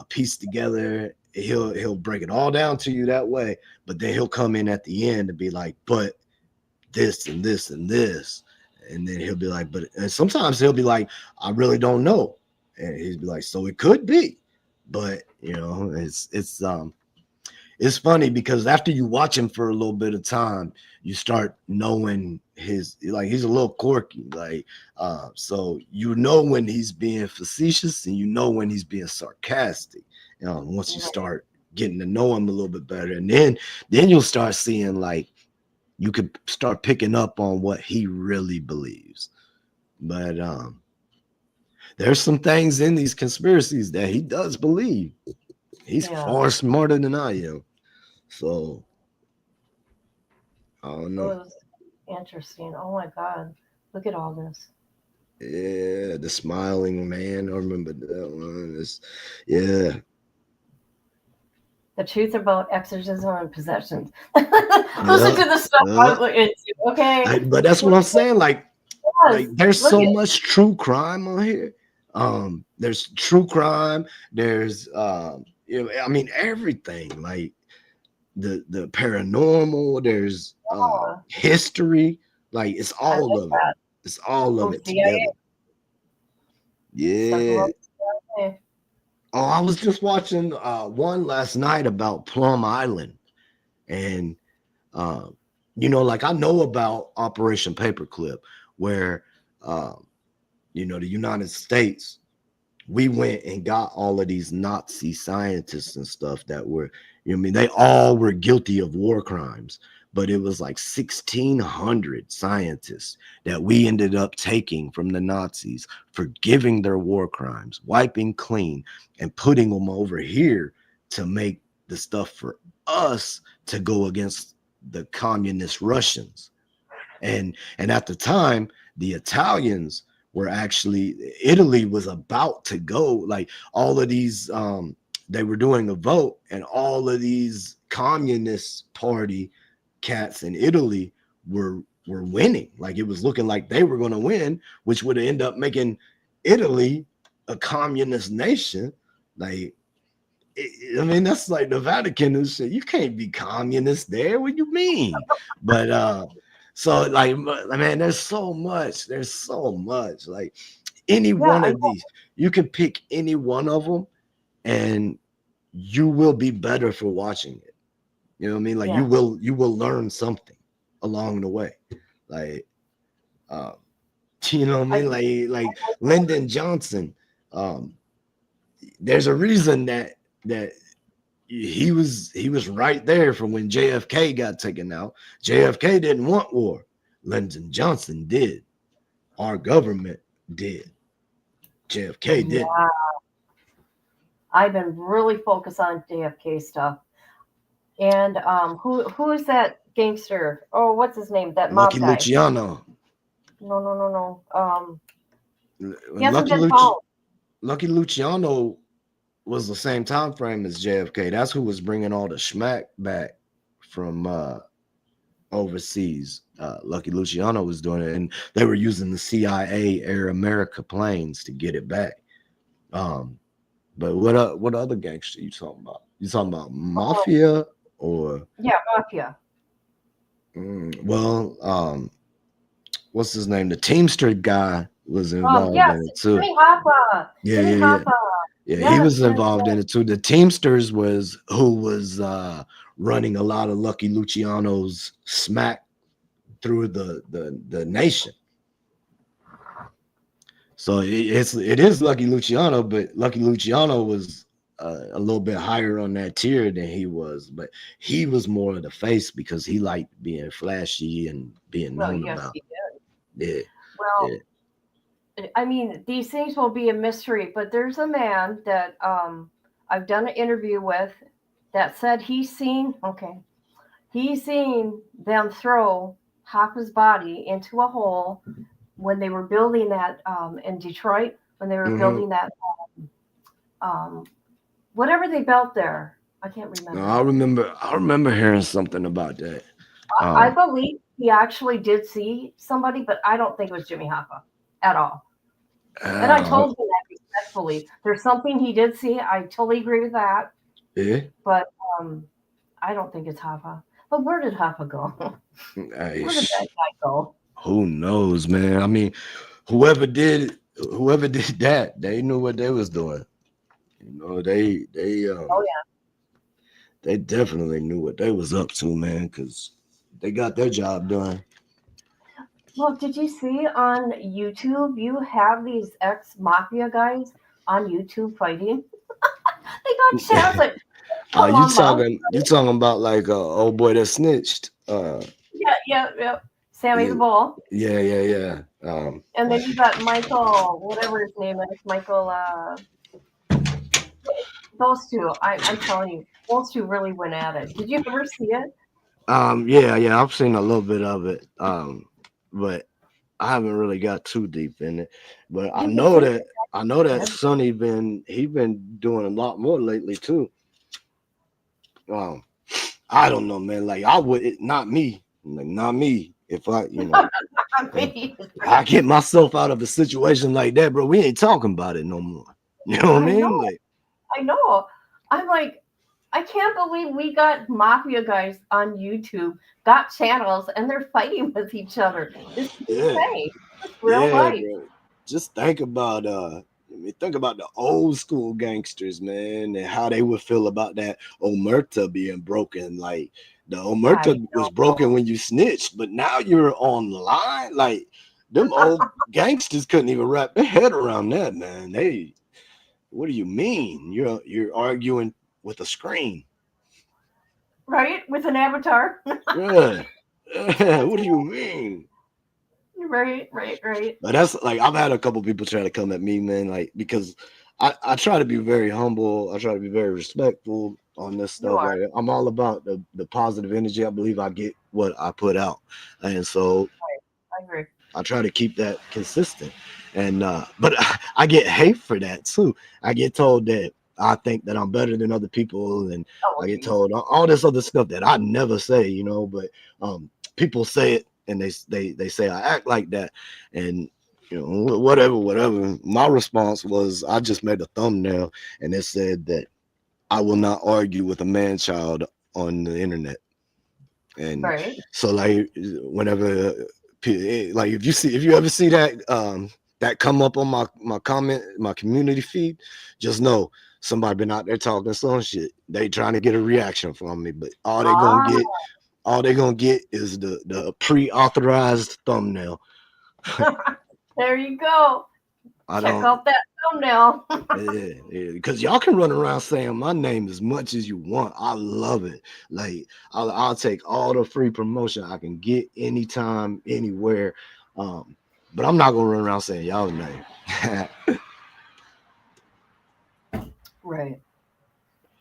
pieced together. He'll break it all down to you that way, but then he'll come in at the end and be like, but this and this and this, and then he'll be like, and sometimes he'll be like, I really don't know, and he'd be like, so it could be, but you know, it's funny because after you watch him for a little bit of time, you start knowing he's a little quirky, like so you know when he's being facetious and you know when he's being sarcastic. Once you start getting to know him a little bit better, and then you'll start seeing, like, you could start picking up on what he really believes. But there's some things in these conspiracies that he does believe. He's far smarter than I am. So I don't know. It was interesting. Oh my God. Look at all this. Yeah, the smiling man. I remember that one. The truth about exorcism and possessions. Listen to the stuff I look into, okay? But that's what I'm saying. Like there's so much true crime on here. There's true crime. There's I mean everything, like the paranormal. There's Oh, history. Like it's I all like of it. that. It's all of Oh, it CIA, together. stuff Yeah. about CIA. Oh, I was just watching one last night about Plum Island, and uh, like I know about Operation Paperclip, where the United States, we went and got all of these Nazi scientists and stuff that were, they all were guilty of war crimes, but it was like 1,600 scientists that we ended up taking from the Nazis, forgiving their war crimes, wiping clean, and putting them over here to make the stuff for us to go against the communist Russians. And at the time, the Italians were actually, Italy was about to go, like all of these they were doing a vote, and all of these communist party cats in Italy were winning. Like it was looking like they were going to win, which would end up making Italy a communist nation. Like I mean, that's like the Vatican and shit. You can't be communist there. What do you mean? But so like, man, there's so much. There's so much. Like any Yeah, one of these, you can pick any one of them, and you will be better for watching it. You know what I mean? Like yeah. you will learn something along the way. Like uh, you know what I I, mean? Like Lyndon Johnson. Um, there's a reason that he was right there from when JFK got taken out. JFK didn't want war. Lyndon Johnson did. Our government did. JFK didn't. yeah, I've been really focused on JFK stuff. And who is that gangster? Oh, what's his name? That Lucky mob guy. Luciano. No, no, no, no. He When hasn't been found. Lucky Luciano was the same time frame as JFK. That's who was bringing all the schmack back from overseas. Lucky Luciano was doing it, and they were using the CIA Air America planes to get it back. But what other gangster you talking about? You talking about mafia or Yeah, mafia. well, what's his name? The Teamster guy was involved Yes, in it too. Jimmy Hoffa. Yeah, Jimmy yeah, yeah. Hoffa. Yeah, he Yes, was yes, involved yes. in it too. The Teamsters was who was running a lot of Lucky Luciano's smack through the nation. So it is Lucky Luciano, but Lucky Luciano was a little bit higher on that tier than he was, but he was more of the face because he liked being flashy and being Well, known yes, about. he did. Yeah, Well, yeah. I mean, these things will be a mystery, but there's a man that I've done an interview with that said he's seen them throw Hoffa's body into a hole when they were building that in Detroit, when they were Mm-hmm. building that whatever they built there. I can't No, remember. I remember hearing something about that. I believe he actually did see somebody, but I don't think it was Jimmy Hoffa at all. And I told him that respectfully. There's something he did see. I totally agree with that, yeah. but I don't think it's Hoffa. But where did Hoffa go? Where did that guy go? Who knows, man? I mean, whoever did that, they knew what they was doing. Oh yeah. They definitely knew what they was up to, man, because they got their job done. Well, did you see on YouTube? You have these ex-mafia guys on YouTube fighting. They got chance like, come on, mom. You talking about like old boy that snitched. Yeah. Sammy Yeah, the Bull. yeah. And then you got Michael, whatever his name is, Michael. Those two, I'm telling you, those two really went at it. Did you ever see it? yeah, I've seen a little bit of it. But I haven't really got too deep in it. But I know that Sonny he been doing a lot more lately too. I don't know, man. Like I would not me. Like not me. If I, I mean, I get myself out of a situation like that, bro. We ain't talking about it no more. You know what I I mean? know, Like, I know. I'm like, I can't believe we got mafia guys on YouTube, got channels, and they're fighting with each other. This is yeah, insane. It's real yeah, life. bro. Just think about think about the old school gangsters, man, and how they would feel about that omerta being broken. Like the I omerta was know. broken when you snitched, but now you're online. Like them old gangsters couldn't even wrap their head around that, man. They, what do you mean? You're arguing with a screen. Right? With an avatar. Yeah. What do you mean? Right. But that's like I've had a couple people try to come at me, man, like because I try to be very humble. I try to be very respectful on this You stuff. are. Like I'm all about the positive energy. I believe I get what I put out. And so I agree. I try to keep that consistent. And but I get hate for that too. I get told that I think that I'm better than other people, and Oh, I get geez. told all this other stuff that I never say, you know, but people say it and they say I act like that. And you know, whatever. My response was I just made a thumbnail and it said that I will not argue with a man child on the internet. And Right. so like whenever like if you ever see that that come up on my comment, my community feed, just know somebody been out there talking some shit. They trying to get a reaction from me, but Ah, all they gonna get is the pre-authorized thumbnail. there you go. I Check don't. out that thumbnail. Yeah, because y'all can run around saying my name as much as you want. I love it. Like I'll take all the free promotion I can get anytime, anywhere. But I'm not gonna run around saying y'all name. Right.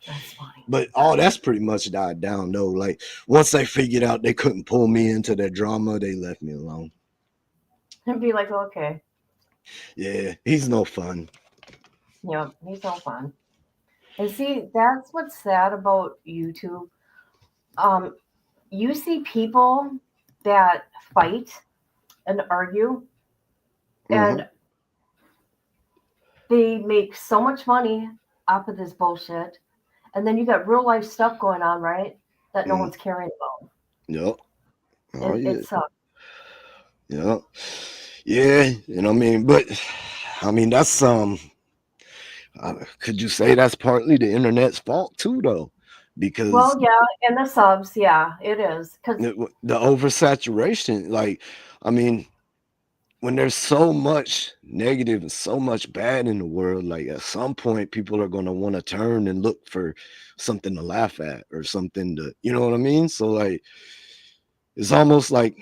That's funny. But all that's pretty much died down though. Like once they figured out they couldn't pull me into their drama, they left me alone. And be like, okay, Yeah, he's no fun. he's no fun. And see, that's what's sad about YouTube. Um, you see people that fight and argue, Mm-hmm. and they make so much money off of this bullshit. And then you got real life stuff going on, right? That no Mm-hmm. one's caring about. Yep. Oh And yeah. it sucks. Yep. Yeah. You know what I mean? But I mean that's could you say that's partly the internet's fault too, though? Because Well, yeah, and the subs, yeah, it is. Because, the oversaturation, like, I mean, when there's so much negative and so much bad in the world, like at some point, people are going to want to turn and look for something to laugh at or something to, you know what I mean? So, like, it's almost like,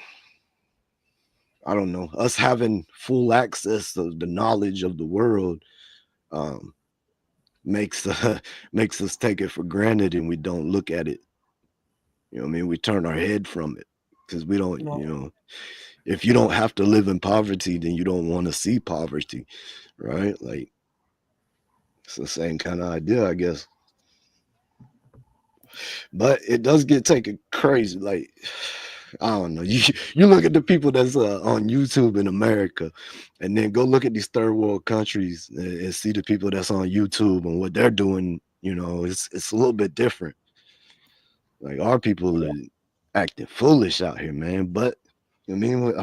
I don't know, us having full access to the knowledge of the world. Um, makes makes us take it for granted and we don't look at it. You know what I mean? We turn our head from it because we don't, you know, if you don't have to live in poverty, then you don't want to see poverty, right? Like it's the same kind of idea, I guess. But it does get taken crazy. Like I don't know. You look at the people that's on YouTube in America, and then go look at these third world countries and see the people that's on YouTube and what they're doing. You know, it's a little bit different. Like our people are acting foolish out here, man. But I mean,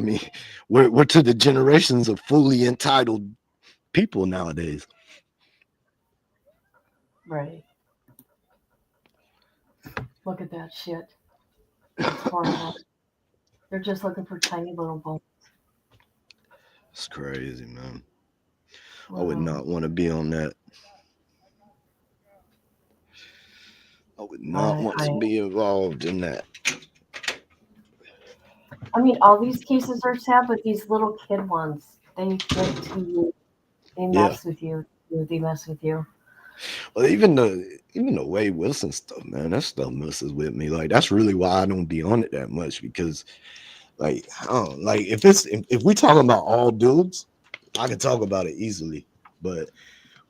we're to the generations of fully entitled people nowadays. right. Look at that shit. It's horrible. They're just looking for tiny little bones. It's crazy, man. I would Wow. not want to be on that. I would not I, want I, to be involved in that. I mean, all these cases are sad, but these little kid ones, they get to you. They Yeah. mess with you. They mess with you. Well, even the Wade Wilson stuff, man, that stuff messes with me. Like that's really why I don't be on it that much because, like, I don't like if we talking about all dudes, I can talk about it easily. But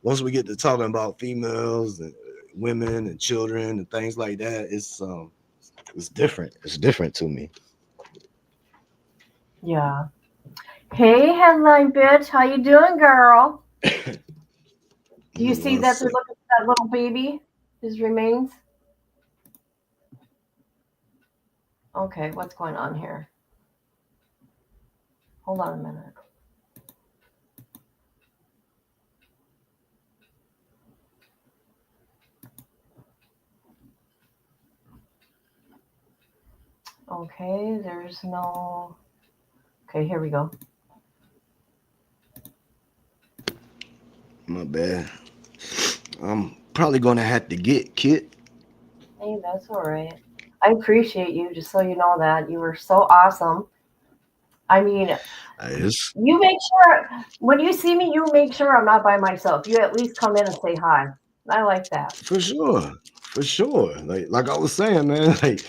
once we get to talking about females and women and children and things like that, it's different. It's different to me. Yeah. Hey, headline bitch, how you doing, girl? Do you see that What's they're up? looking for that little baby? His remains? Okay, what's going on here? Hold on a minute. Okay, there's no. Okay, here we go. My bad. I'm probably gonna have to get Kit. Hey, that's all right. I appreciate you, just so you know that. You were so awesome. I mean, It's you make sure when you see me, you make sure I'm not by myself. You at least come in and say hi. I like that. for sure, for sure. Like I was saying, man. Like,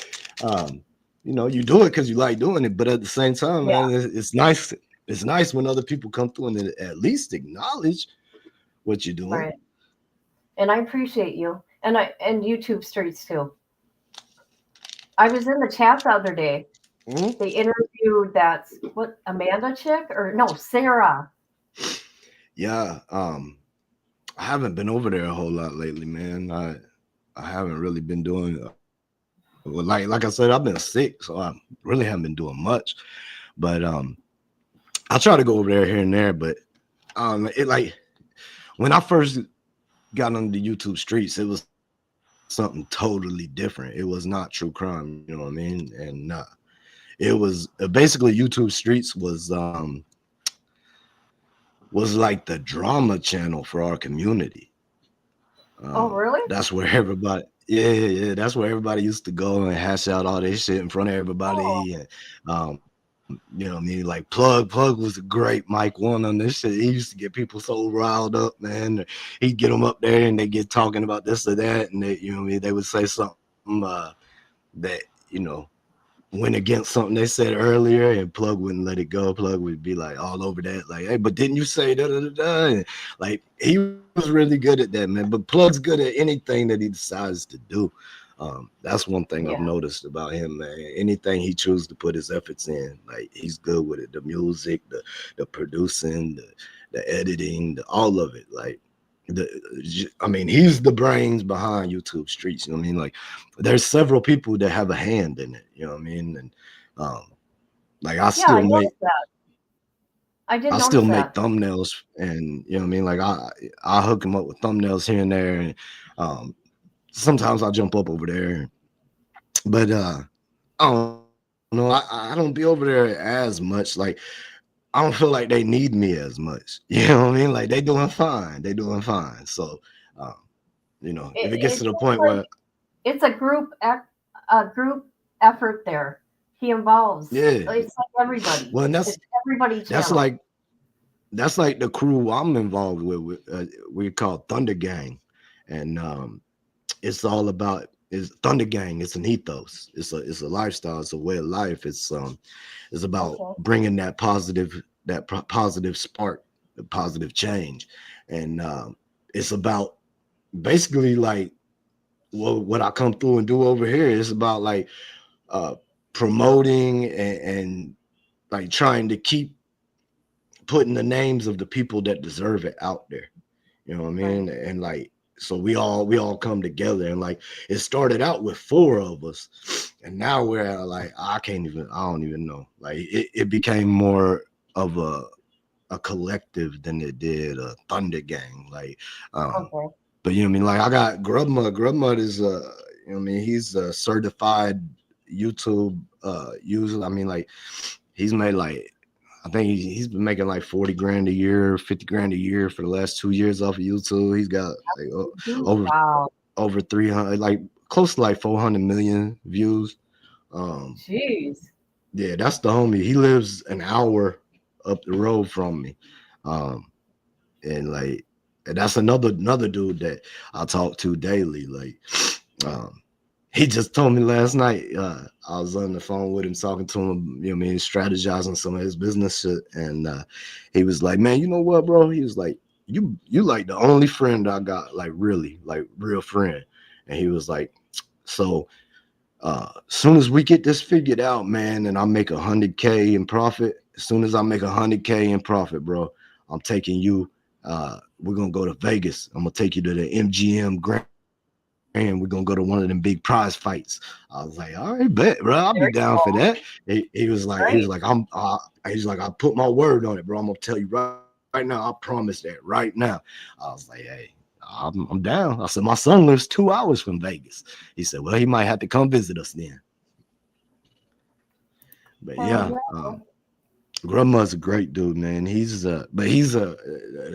um, you do it because you like doing it, but at the same time, Yeah, man, it's nice. It's nice when other people come through and at least acknowledge what you're doing. right. And I appreciate you. And YouTube streets too. I was in the chat the other day. Mhm. They interviewed that what Amanda chick or no Sarah. Yeah. I haven't been over there a whole lot lately, man. I haven't really been doing. Well, like I said, I've been sick, so I really haven't been doing much. But I try to go over there here and there. But it like when I first got on the YouTube streets, it was something totally different. It was not true crime, you know what I mean? And it was basically YouTube streets was like the drama channel for our community. Oh really? That's where everybody, yeah, that's where everybody used to go and hash out all this shit in front of Oh everybody. And you know what I mean? Like Plug was a great Mike One on this shit. He used to get people so riled up, man. He'd get them up there and they get talking about this or that, and they, you know what I mean? They would say something that you know went against something they said earlier, and Plug wouldn't let it go. Plug would be like all over that, like, hey, but didn't you say da da da da? And, like he was really good at that, man. But Plug's good at anything that he decides to do. That's one thing I've yeah. noticed about him, man. Anything he chooses to put his efforts in, like he's good with it. The music, the producing, the editing, all of it. Like I mean, he's the brains behind YouTube Streets. You know what I mean? Like, there's several people that have a hand in it. You know what I mean? And um, like, Yeah, I noticed that. I did I still notice make that. thumbnails, and you know what I mean. Like, I hook him up with thumbnails here and there, and um, sometimes I jump up over there. But I don't know. I don't be over there as much. Like, I don't feel like they need me as much. You know what I mean? Like, they doing fine. They doing fine. So, um, if it gets It to the seems point like where it's a group effort there. He involves. yeah, It's like everybody. well, and It's everybody that's channel. like that's like the crew I'm involved with. We call Thunder Gang, and it's all about is Thunder Gang. It's an ethos. It's a lifestyle. It's a way of life. It's about Okay. bringing that positive spark, the positive change, and it's about basically like what I come through and do over here. It's about like uh, promoting and like trying to keep putting the names of the people that deserve it out there. You know what I Right. mean? And like, so we all come together, and like it started out with four of us, and now we're at like I don't even know. Like it became more of a collective than it did a Thunder Gang. Like Okay. but you know what I mean? Like I got Grubmud. Grubmud is you know what I mean, he's a certified YouTube user. I mean, like he's made like I think he's been making like 40 grand a year, 50 grand a year for the last 2 years off of YouTube. He's got like over Wow. over 300, like close to like 400 million views. Um, Jeez. yeah, that's the homie. He lives an hour up the road from me. Um, and like and that's another dude that I talk to daily. Like um he just told me last night, I was on the phone with him talking to him, you know what I mean, strategizing some of his business shit. And he was like, man, you know what, bro? He was like, you like the only friend I got, like really, like real friend. And he was like, so Soon as we get this figured out, man, and I make 100K in profit, as soon as I make 100K in profit, bro, I'm taking you. We're gonna go to Vegas. I'm gonna take you to the MGM Grand. And we're gonna go to one of them big prize fights. I was like, all right, bet, bro. I'll be Very down for cool. that. He was like, Great. he's like, I put my word on it, bro. I'm gonna tell you right now. I promise that right now. I was like, hey, I'm down. I said, my son lives 2 hours from Vegas. He said, well, he might have to come visit us then. But Hell yeah, yeah. Grandma's a great dude, man. He's a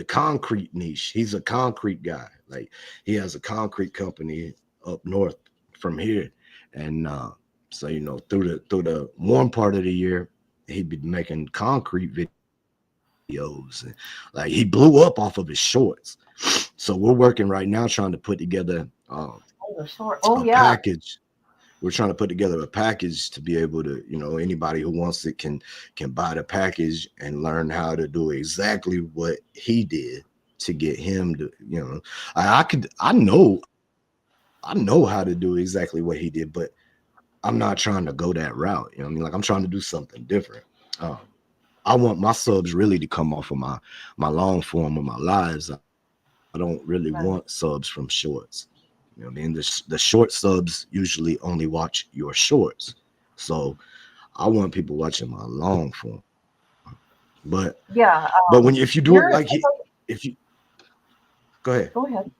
concrete niche. He's a concrete guy. Like he has a concrete company up north from here, and so through the warm part of the year, he'd be making concrete videos. And, like he blew up off of his shorts. So we're working right now trying to put together Oh, the short. Oh a yeah. package. We're trying to put together a package to be able to, anybody who wants it can buy the package and learn how to do exactly what he did to get him to, I know how to do exactly what he did, but I'm not trying to go that route. You know what I mean? Like I'm trying to do something different. I want my subs really to come off of my long form of my lives. I don't really Right. want subs from shorts. You know what I mean? The short subs usually only watch your shorts. So I want people watching my long form. But Yeah. if you do it You're. like if you go ahead. Go ahead.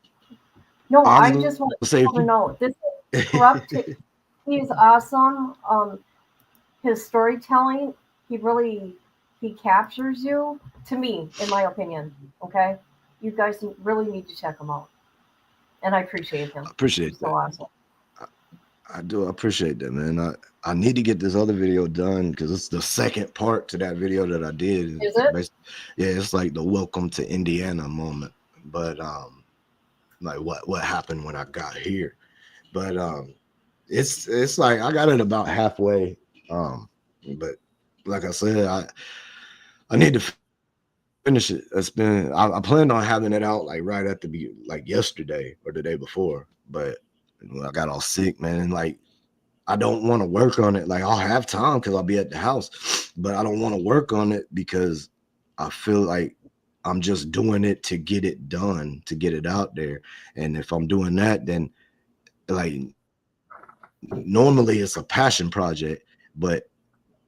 No, I was I gonna just want say if people to you know this is corrupt. He's awesome. His storytelling, he captures you. To me, in my opinion. Okay, you guys really need to check him out, and I appreciate him. He's appreciate so that. awesome. I do appreciate that, man. I need to get this other video done because it's the second part to that video that I did. Is it? Yeah, it's like the welcome to Indiana moment. But like what happened when I got here. But it's like I got it about halfway. But like I said, I need to finish it. I planned on having it out like right at like yesterday or the day before, but I got all sick, man. And like I don't want to work on it. Like I'll have time because I'll be at the house, but I don't want to work on it because I feel like I'm just doing it to get it done, to get it out there. And if I'm doing that, then like normally it's a passion project, but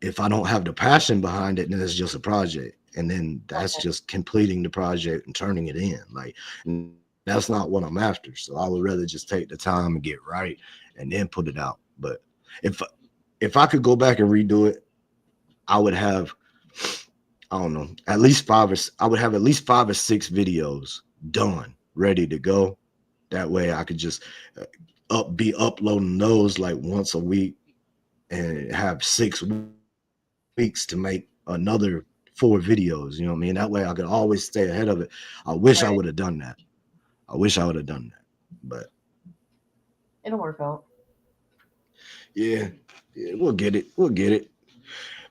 if I don't have the passion behind it, then it's just a project. And then that's Okay. just completing the project and turning it in. Like that's not what I'm after. So I would rather just take the time and get right and then put it out. But if I could go back and redo it, I would have, I don't know, I would have at least 5 or 6 videos done, ready to go. That way I could just be uploading those like once a week and have 6 weeks to make another 4 videos. You know what I mean? That way I could always stay ahead of it. I wish I Right. would have done that. I wish I would have done that. But It'll work out. yeah, we'll get it. We'll get it.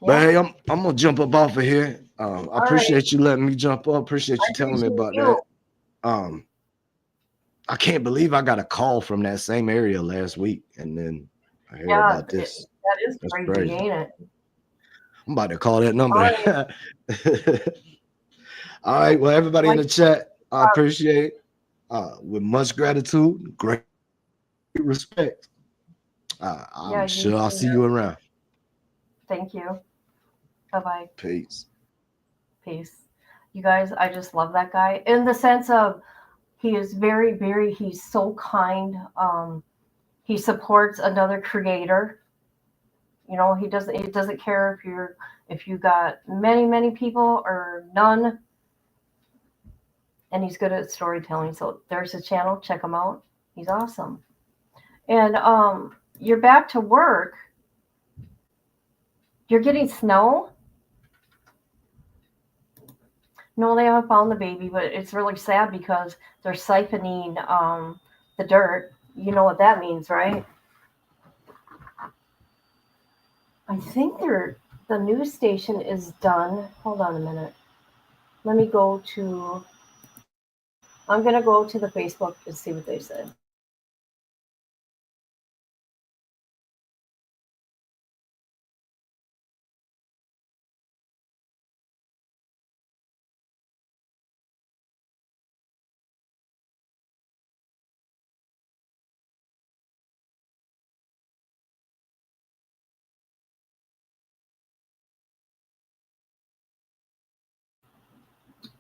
But Yeah. hey, I'm gonna jump up off of here. I All right. appreciate you letting me jump up. Appreciate I you telling me appreciate about you. that. Um, I can't believe I got a call from that same area last week, and then I hear Yeah, about this. that is That's crazy, crazy. ain't it? I'm about to call that All number. right. All right. Well, everybody in Like, the chat, I appreciate with much gratitude, great respect. yeah, I'm you sure I'll too, see you man. around. Thank you. Bye bye. Peace. Peace. You guys, I just love that guy in the sense of he is he's so kind. He supports another creator. He doesn't care if you got many people or none, and he's good at storytelling. So there's his channel. Check him out. He's awesome. And you're back to work. You're getting snow. No, they haven't found the baby, but it's really sad because they're siphoning the dirt. You know what that means, right? I think the news station is done. Hold on a minute. Let me go to. I'm gonna go to the Facebook and see what they said.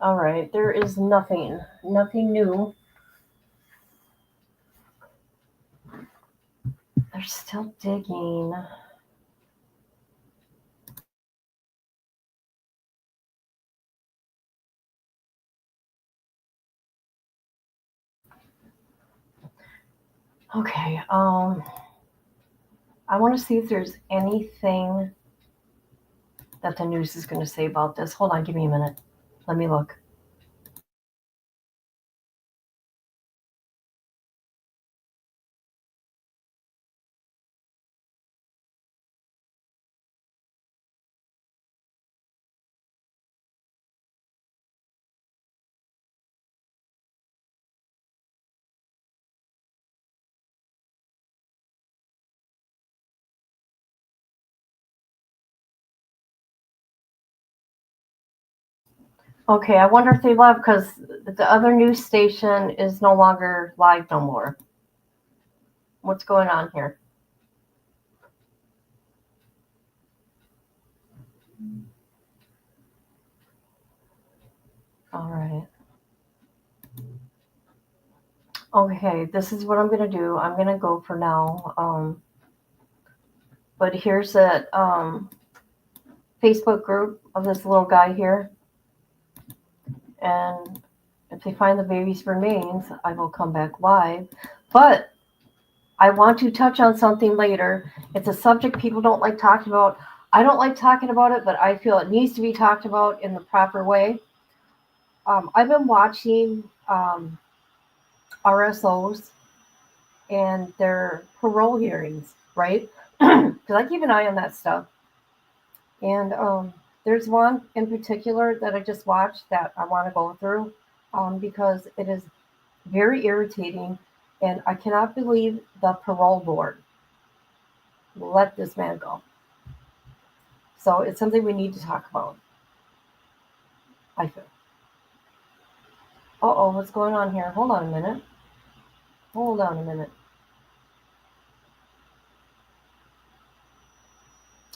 All right, there is nothing new. They're still digging. Okay, I want to see if there's anything that the news is going to say about this. Hold on, give me a minute. Let me look. Okay, I wonder if they left because the other news station is no longer live no more. What's going on here? All right. Okay, this is what I'm gonna do. I'm gonna go for now. But here's a Facebook group of this little guy here, and if they find the baby's remains, I will come back live. But I want to touch on something later. It's a subject people don't like talking about. I don't like talking about it, but I feel it needs to be talked about in the proper way. I've been watching RSOs and their parole hearings, right? Because I keep an eye on that stuff. And there's one in particular that I just watched that I want to go through because it is very irritating. And I cannot believe the parole board let this man go. So it's something we need to talk about, I feel. Uh-oh, what's going on here? Hold on a minute. Hold on a minute.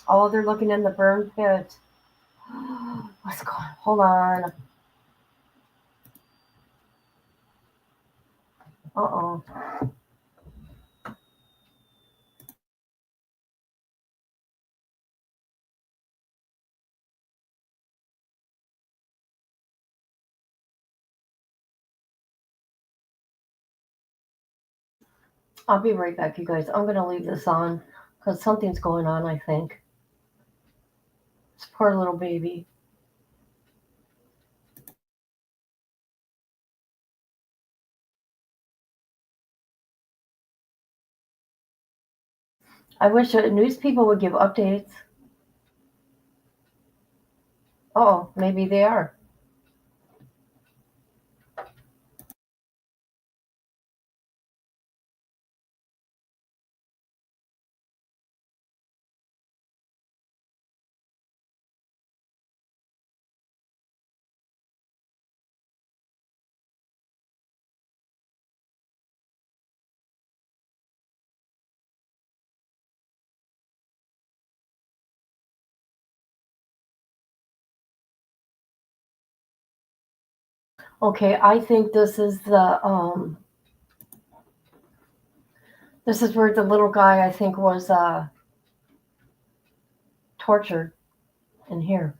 Oh, they're looking in the burn pit. What's going on? Hold on. Uh-oh. I'll be right back, you guys. I'm going to leave this on because something's going on, I think. This poor little baby. I wish news people would give updates. Oh, maybe they are. Okay, I think this is where the little guy I think was tortured in here.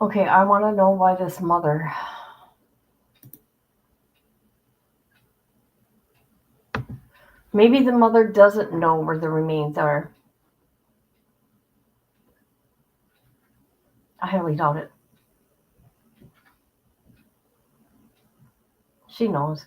Okay, I want to know why this mother. Maybe the mother doesn't know where the remains are. I highly doubt it. She knows.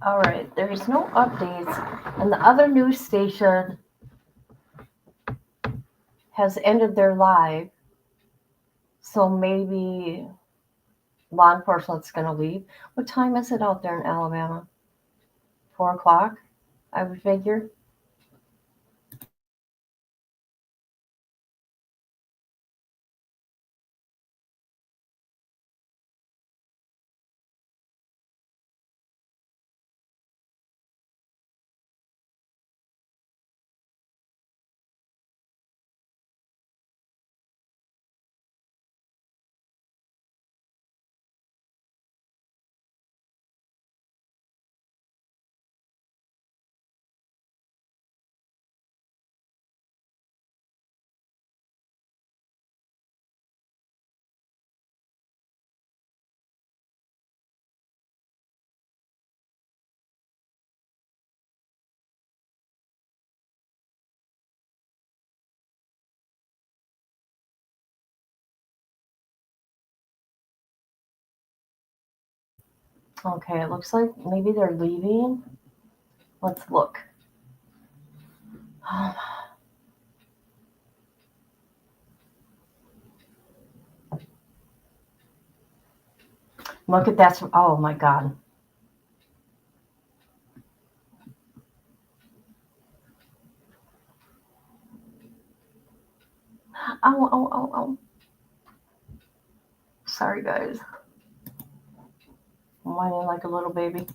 All right, there's no updates, and the other news station has ended their live, so maybe law enforcement's going to leave. What time is it out there in Alabama? 4 o'clock, I would figure. Okay, it looks like maybe they're leaving. Let's look. Look at that. Oh my God. Oh, oh, oh, oh. Sorry, guys. I'm whining like a little baby.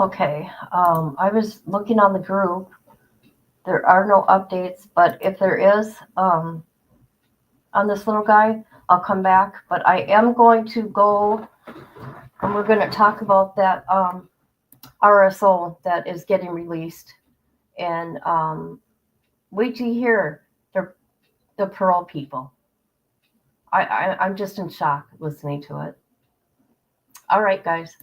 Okay, I was looking on the group. There are no updates, but if there is, on this little guy, I'll come back. But I am going to go, and we're going to talk about that RSO that is getting released. And wait till you hear the parole people. I'm just in shock listening to it. All right, guys.